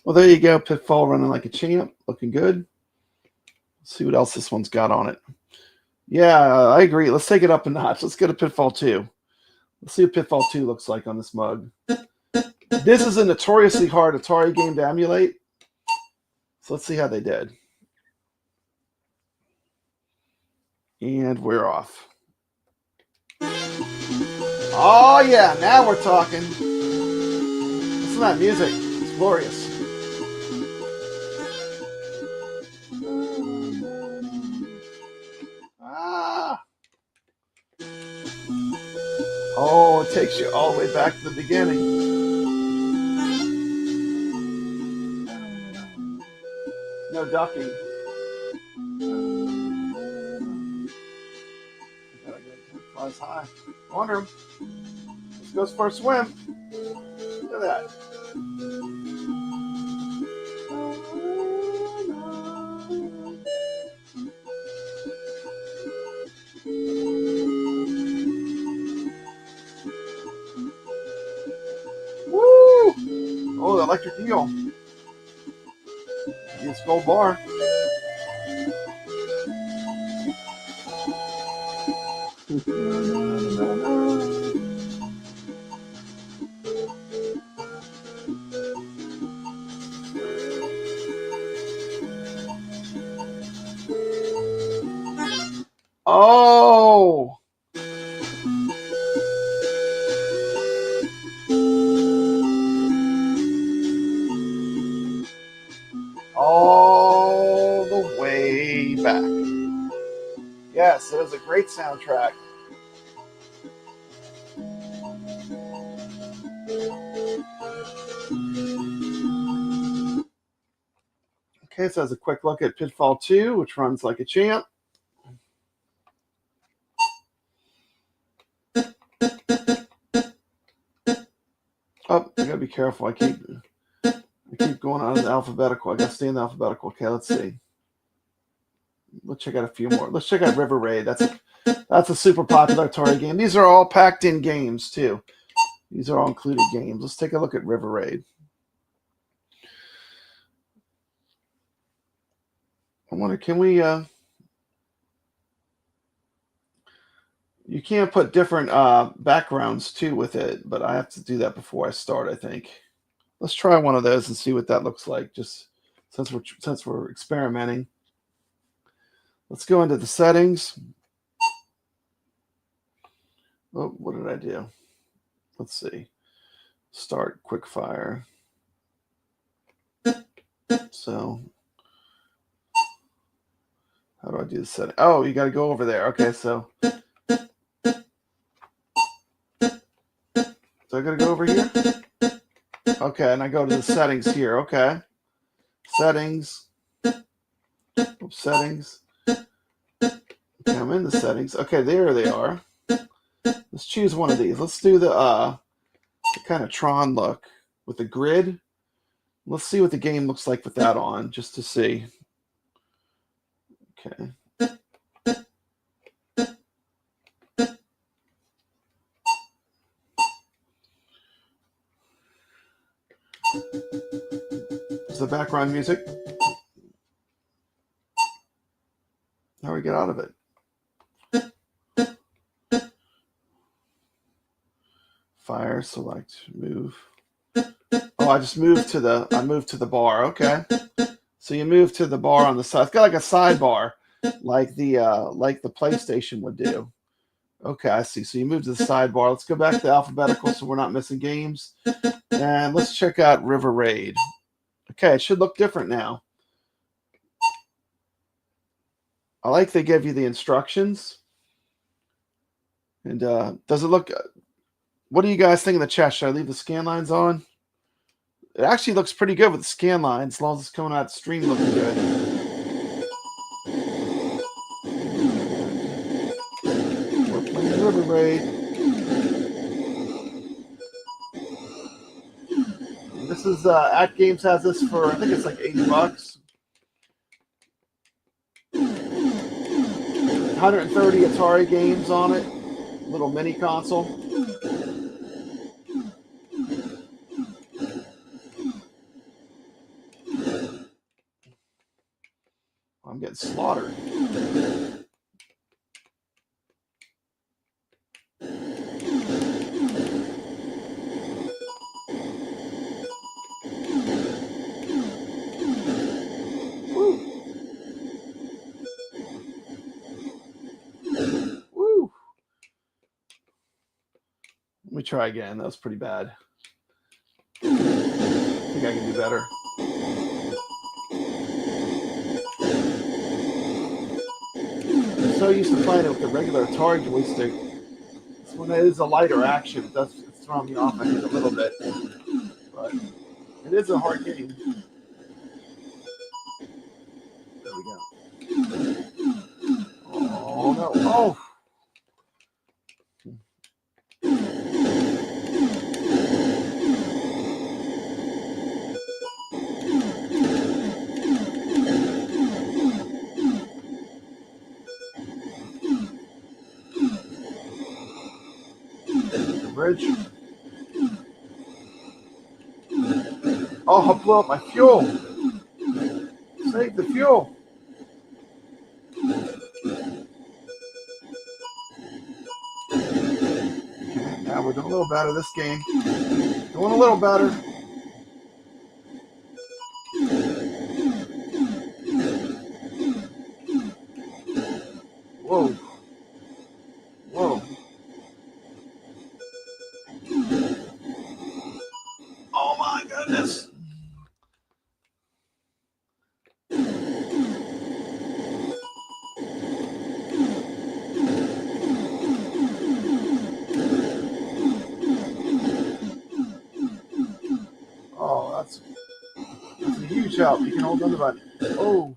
Well, there you go. Pitfall running like a champ. Looking good. Let's see what else this one's got on it. Yeah, I agree. Let's take it up a notch. Let's get a Pitfall 2. Let's see what Pitfall 2 looks like on this mug. This is a notoriously hard Atari game to emulate. So let's see how they did. And we're off. Oh, yeah. Now we're talking. Listen to that music. It's glorious. Ah. Oh, it takes you all the way back to the beginning. No ducking. Flies high. Wonder. This goes for a swim. Look at that. Woo! Oh, the electric eel. It's gold bar. Oh! All the way back. Yes, it was a great soundtrack. Okay, so that's a quick look at Pitfall 2, which runs like a champ. Oh, I gotta be careful. I Keep going on in the alphabetical. I gotta stay in the alphabetical. Okay, let's see. Let's check out a few more. Let's check out River Raid. That's a super popular Atari game. These are all packed in games too. These are all included games. Let's take a look at River Raid. I wonder, can we you can't put different backgrounds too with it, but I have to do that before I start, I think. Let's try one of those and see what that looks like, just since we're experimenting. Let's go into the settings. Oh, what did I do? Let's see. Start quick fire. So how do I do the setting? Oh, you got to go over there. Okay, so I got to go over here. Okay, and I go to the settings here. Okay, settings. Oops, settings. Okay, I'm in the settings. Okay, there they are. Let's choose one of these. Let's do the kind of Tron look with the grid. Let's see what the game looks like with that on, just to see. Okay. Is the background music? How do we get out of it? Fire, select, move. Oh, I just moved to the bar. Okay. So you move to the bar on the side. It's got like a sidebar, like the PlayStation would do. Okay, I see. So you move to the sidebar. Let's go back to alphabetical so we're not missing games. And let's check out River Raid. Okay, it should look different now. I like they give you the instructions. And does it look... What do you guys think in the chat? Should I leave the scan lines on? It actually looks pretty good with the scan lines, as long as it's coming out stream looking good. We're playing River Raid. This is AtGames has this for, I think it's like $80. 130 Atari games on it. Little mini console. I'm getting slaughtered. Woo. Woo. Let me try again. That was pretty bad. I think I can do better. I'm so used to playing it with the regular Atari joystick. This one is a lighter action. It's throwing me off, I think, a little bit. But it is a hard game. There we go. Oh, no. Oh! Bridge. Oh, I blew up my fuel. Save the fuel. Okay, now we're doing a little better this game. Doing a little better. Whoa. Whoa. Oh my goodness. Oh, that's a huge help. You can hold on to that. Oh.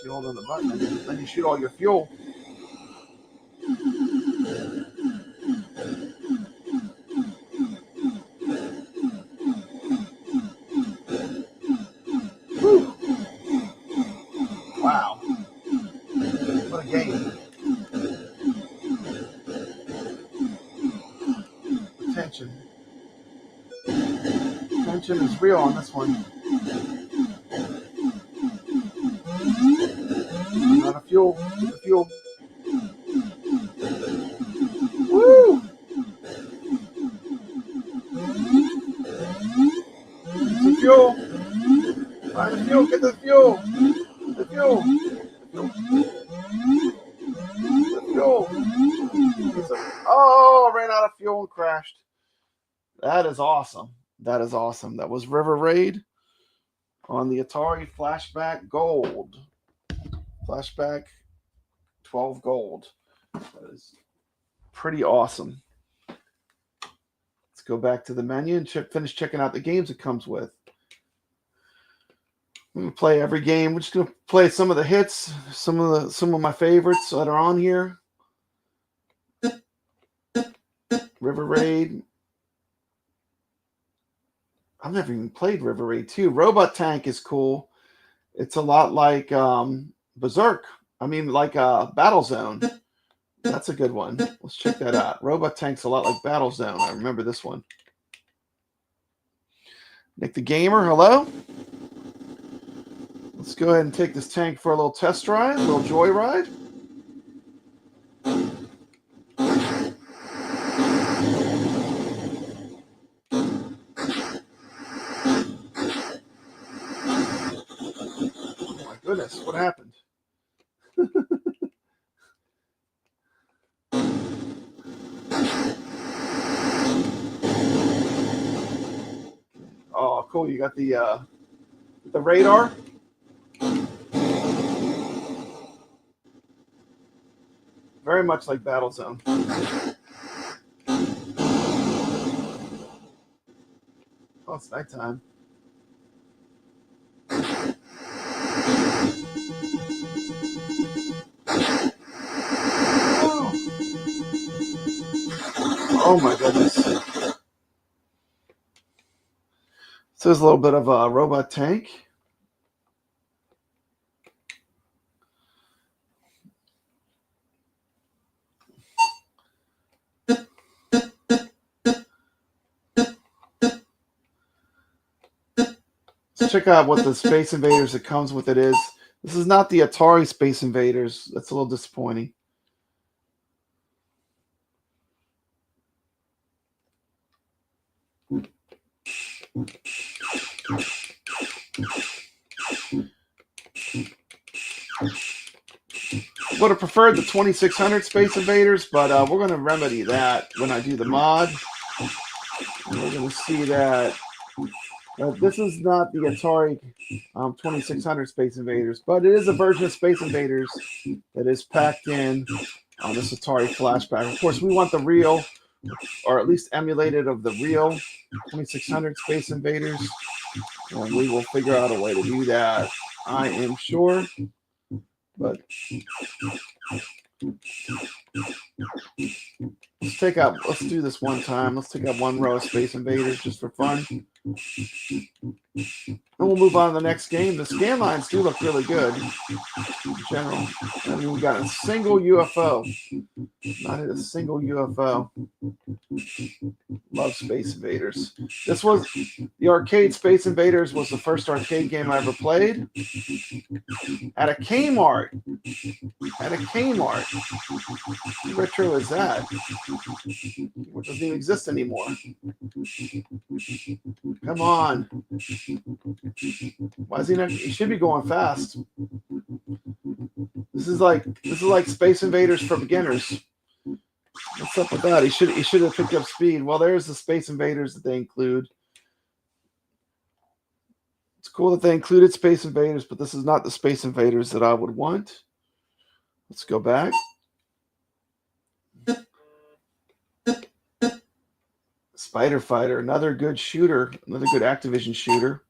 if you hold on the button, and then you shoot all your fuel. Woo. Wow. What a game. Tension. Tension is real on this one. Not a fuel. The fuel. Woo! Some fuel. Find the fuel. Get the fuel. The fuel. The fuel. Oh, ran out of fuel and crashed. That is awesome. That is awesome. That was Rcade on the Atari Flashback Gold. Flashback 12 Gold. That is pretty awesome. Let's go back to the menu and finish checking out the games it comes with. I'm gonna play every game. We're just gonna play some of the hits, some of my favorites that are on here. Rcade. I've never even played Rcade 2. Robot Tank is cool. It's a lot like Berserk. I mean, like Battlezone. That's a good one. Let's check that out. Robot Tank's a lot like Battlezone. I remember this one. Nick the Gamer, hello. Let's go ahead and take this tank for a little test ride, a little joyride. Oh my goodness, what happened? Oh, cool. You got the radar. Very much like Battlezone. Oh, it's nighttime. Oh my goodness. So there's a little bit of a robot tank. Let's check out what the Space Invaders that comes with it is. This is not the Atari Space Invaders. That's a little disappointing. Would have preferred the 2600 Space Invaders, but we're going to remedy that when I do the mod. And we're going to see that this is not the Atari 2600 Space Invaders, but it is a version of Space Invaders that is packed in on this Atari Flashback. Of course, we want the real, or at least emulated of the real 2600 Space Invaders, and we will figure out a way to do that, I am sure. But let's do this one time. Let's take out one row of Space Invaders just for fun. And we'll move on to the next game. The scan lines do look really good in general. I mean, we got a single UFO. Not hit a single UFO. Love Space Invaders. This was the arcade Space Invaders was the first arcade game I ever played. At a Kmart. At a Kmart. What retro is that? Which doesn't even exist anymore. Come on. Why is he not? He should be going fast. This is like Space Invaders for beginners. What's up with that? He should have picked up speed. Well, there's the Space Invaders that they include. It's cool that they included Space Invaders, but this is not the Space Invaders that I would want. Let's go back. Spider Fighter, another good shooter, another good Activision shooter.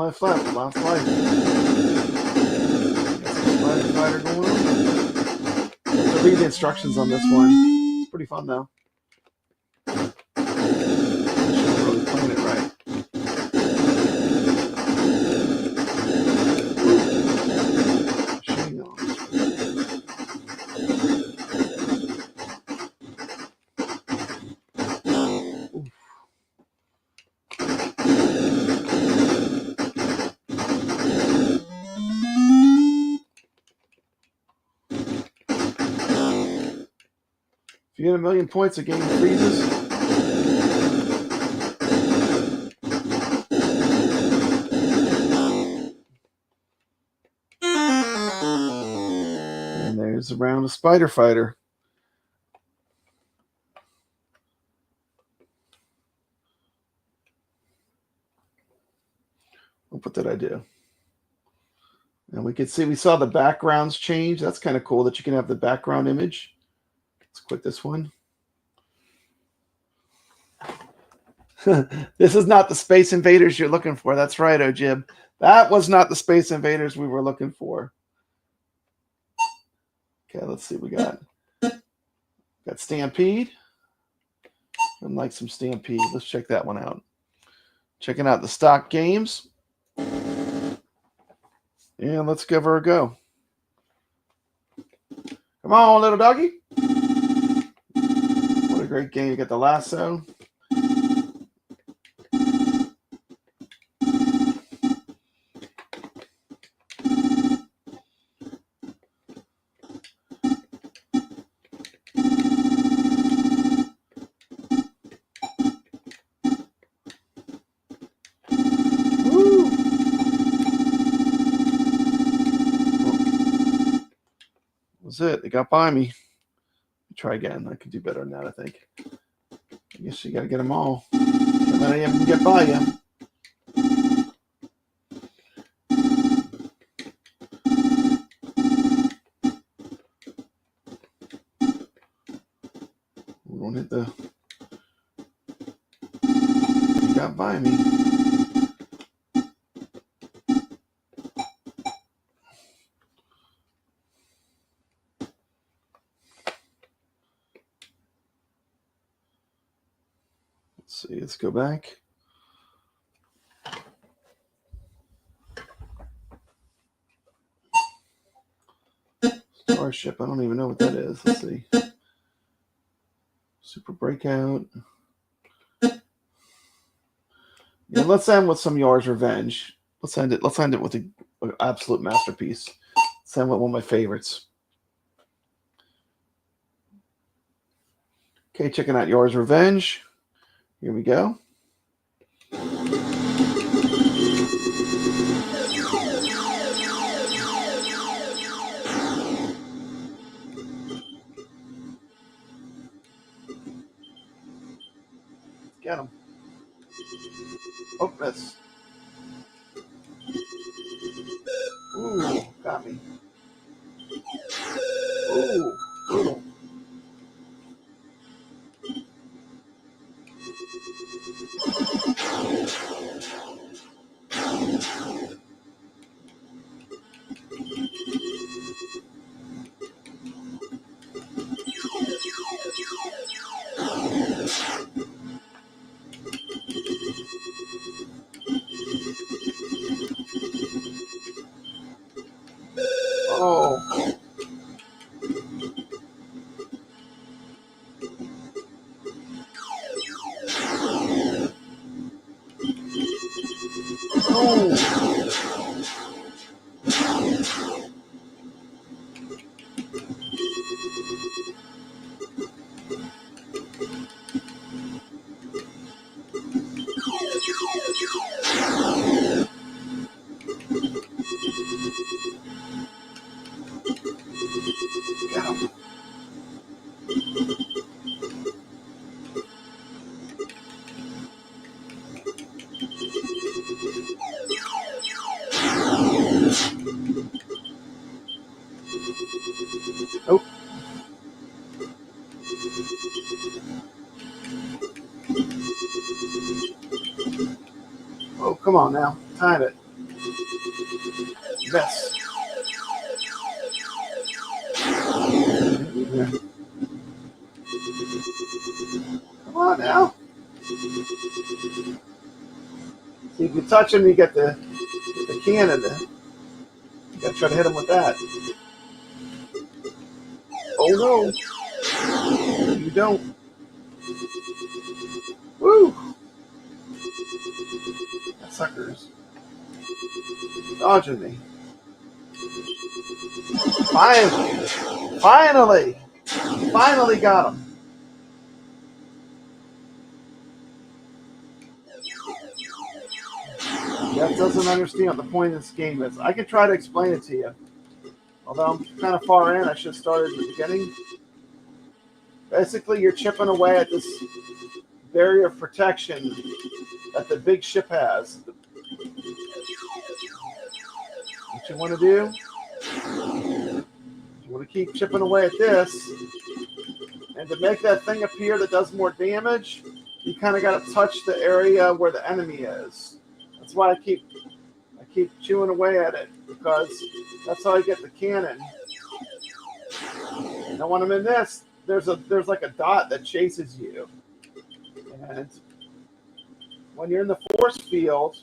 life left. Lost life. Spider going on. So read the instructions on this one. It's pretty fun though. Really playing it right. If you get 1,000,000 points, the game freezes. And there's a round of Spider Fighter. What did I do? And we can see, we saw the backgrounds change. That's kind of cool that you can have the background image. Let's quit this one. This is not the Space Invaders you're looking for. That's right, Ojib. That was not the Space Invaders we were looking for. Okay, let's see what we got. Got Stampede. I'd like some Stampede. Let's check that one out. Checking out the stock games. And let's give her a go. Come on, little doggy. What a great game. You got the lasso. It. They got by me. Try again. I could do better than that, I think. I guess you got to get them all. Can't let any of them get by you. We won't hit the... You got by me. See, let's go back. Starship, I don't even know what that is. Let's see. Super Breakout. Yeah, let's end with some Yar's Revenge. Let's end it with an absolute masterpiece. Let's end with one of my favorites. Okay, checking out Yar's Revenge. Here we go. Get him. Oh, miss. Ooh, got me. Ooh, brutal. Oh. Oh. Oh, come on now. Time it. Miss. Come on now. See, if you touch him, you get the cannon. You gotta try to hit him with that. Oh no, you don't. Woo! That sucker's dodging me. Finally got him. Jeff doesn't understand what the point of this game is. I can try to explain it to you. Although I'm kind of far in, I should have started at the beginning. Basically, you're chipping away at this barrier of protection that the big ship has. What you want to do, you want to keep chipping away at this. And to make that thing appear that does more damage, you kind of got to touch the area where the enemy is. That's why I keep chewing away at it, because that's how I get the cannon. Now when I'm in this, there's like a dot that chases you. And when you're in the force field,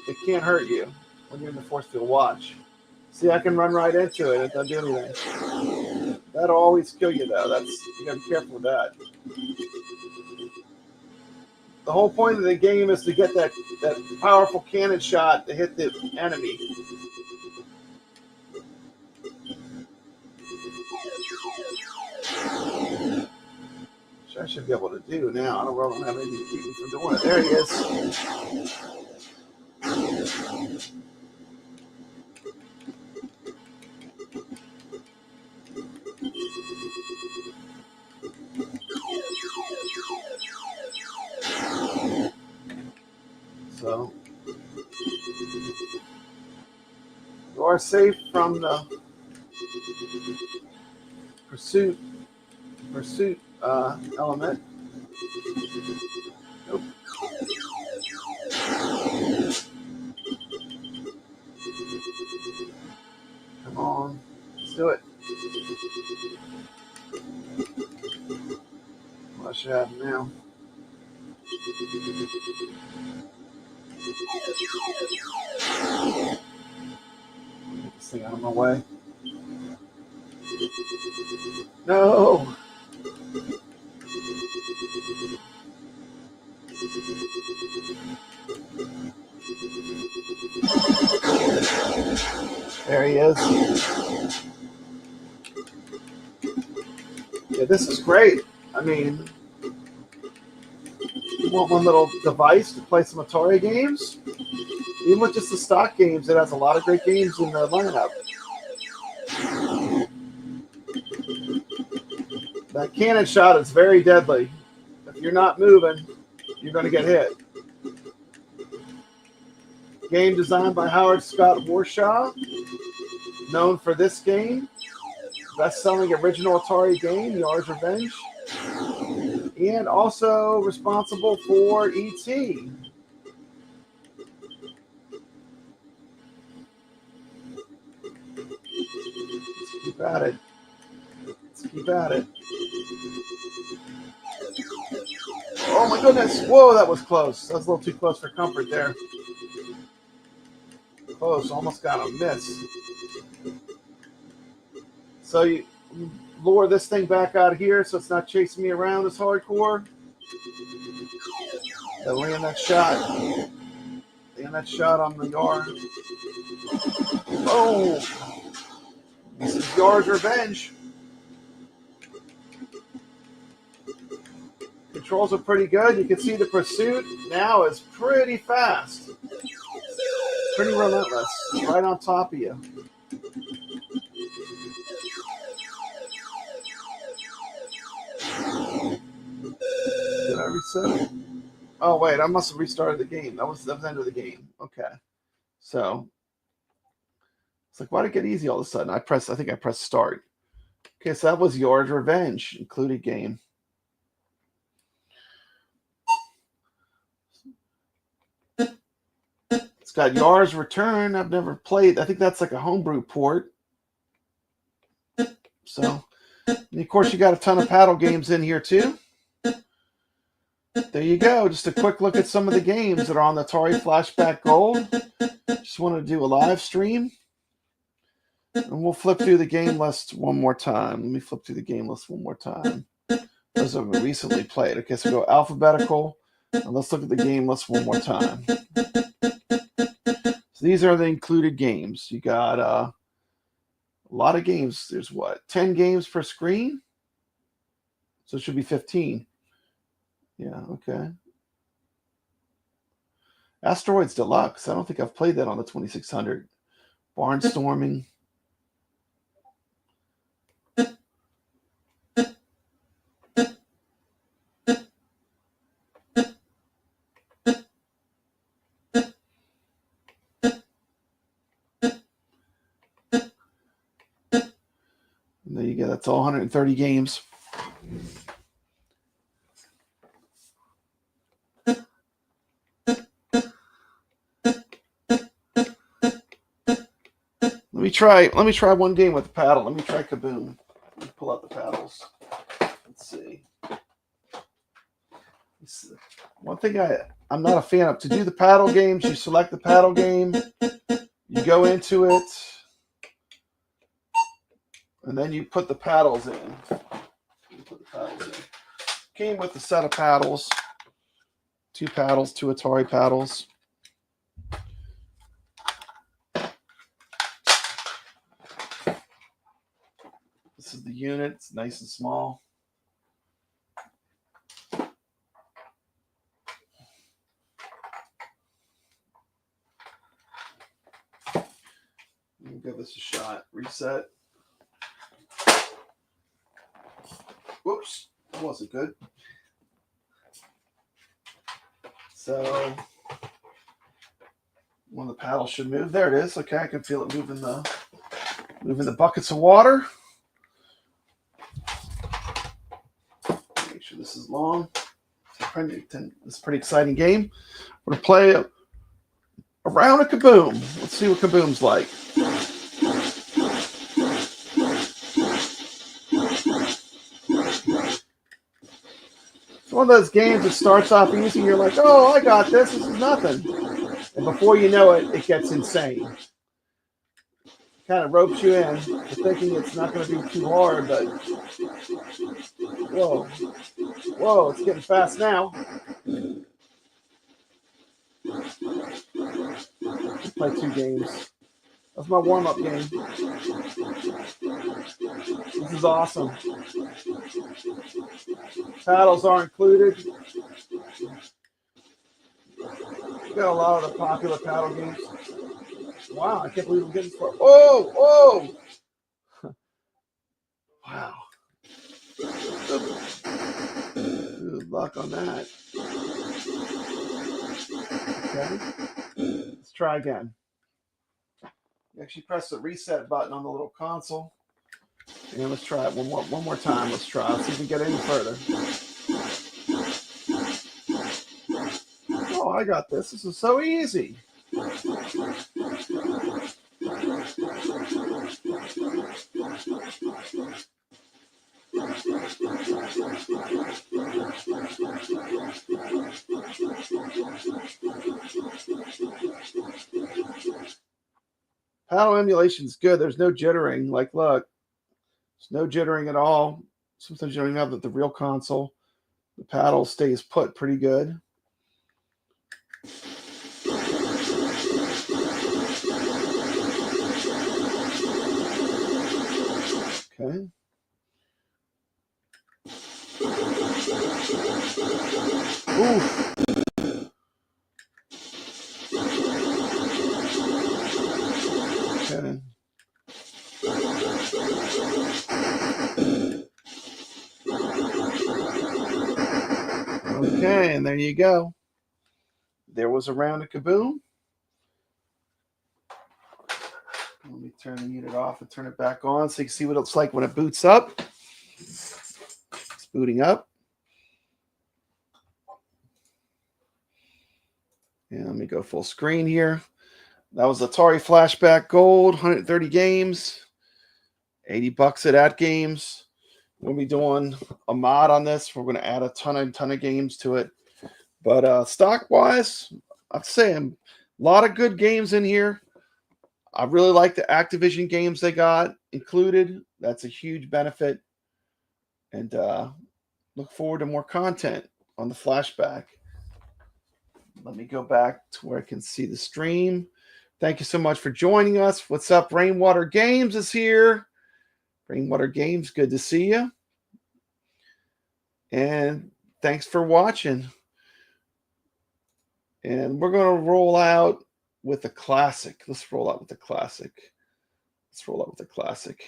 it can't hurt you when you're in the force field. Watch. See, I can run right into it. It doesn't do anything. That'll always kill you, though. You gotta be careful with that. The whole point of the game is to get that powerful cannon shot to hit the enemy. Which I should be able to do now. I don't have anything to keep me from doing it. There he is. So you are safe from the pursuit element. Nope. Come on, let's do it. What should happen now? Get this thing out of my way. No! There he is. Yeah, this is great. I mean, you want one little device to play some Atari games? Even with just the stock games, it has a lot of great games in the lineup. That cannon shot is very deadly. If you're not moving, you're going to get hit. Game designed by Howard Scott Warshaw, known for this game, best-selling original Atari game, Yard's Revenge, and also responsible for E.T. Let's keep at it. Let's keep at it. Oh my goodness! Whoa, that was close. That was a little too close for comfort there. Close, almost got a miss. So you lure this thing back out here so it's not chasing me around as hardcore. Then land that shot. Land that shot on the yard. Oh! This is Yard's Revenge. Controls are pretty good. You can see the pursuit now is pretty fast. Pretty relentless. It's right on top of you. Did I reset it? Oh wait, I must have restarted the game. That was the end of the game. Okay. So it's like, why did it get easy all of a sudden? I think I pressed start. Okay, so that was Yard's Revenge, included game. It's got Yar's Return. I've never played. I think that's like a homebrew port. So, and of course, you got a ton of paddle games in here too. There you go. Just a quick look at some of the games that are on the Atari Flashback Gold. Just wanted to do a live stream. And we'll flip through the game list one more time. Let me flip through the game list one more time. Those have recently played. Okay, so go alphabetical. And let's look at the game list one more time. So these are the included games. You got a lot of games. There's what? 10 games per screen? So it should be 15. Yeah, okay. Asteroids Deluxe. I don't think I've played that on the 2600. Barnstorming. And there you go. That's all 130 games. Let me try one game with the paddle. Let me try Kaboom. Let me pull out the paddles. Let's see. One thing I'm not a fan of. To do the paddle games, you select the paddle game, you go into it, and then you put the paddles in. Came with a set of paddles. 2 paddles, 2 Atari paddles. This is the unit. It's nice and small. Let me give this a shot. Reset. Whoops, that wasn't good. So one of the paddles should move. There it is. Okay, I can feel it moving the buckets of water. Make sure this is long. It's a pretty exciting game. We're gonna play a round of Kaboom. Let's see what Kaboom's like. It's one of those games that starts off easy. You're like, oh, I got this. This is nothing. And before you know it, it gets insane. Kind of ropes you in, thinking it's not going to be too hard, but whoa, it's getting fast now. Play 2 games. That's my warm-up game. This is awesome. Paddles are included. We got a lot of the popular paddle games. Wow, I can't believe I'm getting far. Whoa! Wow. Good luck on that. Okay. Let's try again. You actually press the reset button on the little console. And let's try it one more time. Let's try. Let's see if we can get any further. Oh, I got this. This is so easy. Paddle emulation is good. There's no jittering. Like, look, there's no jittering at all. Sometimes you don't even have the real console. The paddle stays put pretty good. Okay. Oof. Okay. Okay, and there you go. There was a round of Kaboom. Let me turn the unit off and turn it back on so you can see what it's like when it boots up. It's booting up. And let me go full screen here. That was Atari Flashback Gold, 130 games, 80 bucks at AtGames. We'll be doing a mod on this. We're going to add a ton of games to it. But stock-wise, I'd say a lot of good games in here. I really like the Activision games they got included. That's a huge benefit. And look forward to more content on the Flashback. Let me go back to where I can see the stream. Thank you so much for joining us. What's up? Rainwater Games is here. Rainwater Games, good to see you. And thanks for watching. And we're going to roll out with a classic. Let's roll out with the classic. Let's roll out with the classic.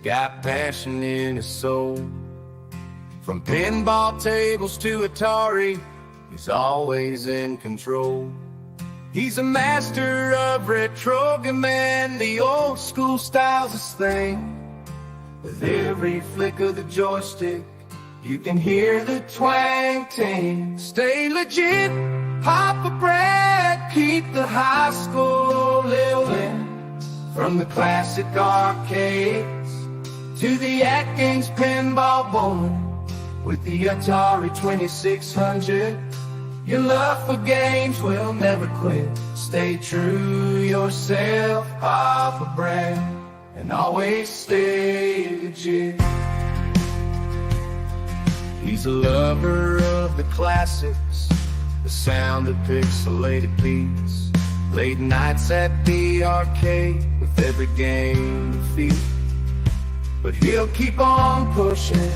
Got passion in his soul. From pinball tables to Atari, he's always in control. He's a master of retro and the old school style's his thing. With every flick of the joystick, you can hear the twang ting. Stay legit, Papa Brad, keep the high school living. From the classic arcades to the AtGames pinball board, with the Atari 2600, your love for games will never quit. Stay true yourself, Papa Brad, and always stay legit. He's a lover of the classics, the sound of pixelated beats, late nights at the arcade with every game to feel. But he'll keep on pushing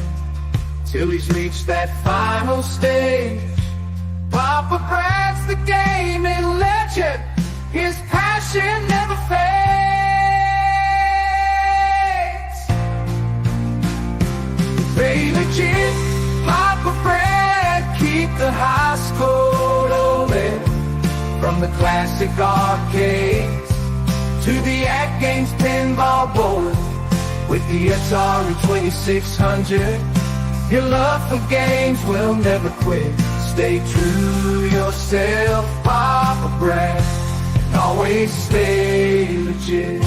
till he's reached that final stage. Papa Brad's the gaming legend, his passion never fades. Stay legit, Papa Brad, keep the high school rolling. From the classic arcades to the AtGames pinball board, with the Atari 2600, your love for games will never quit. Stay true yourself, Papa Brad, and always stay legit.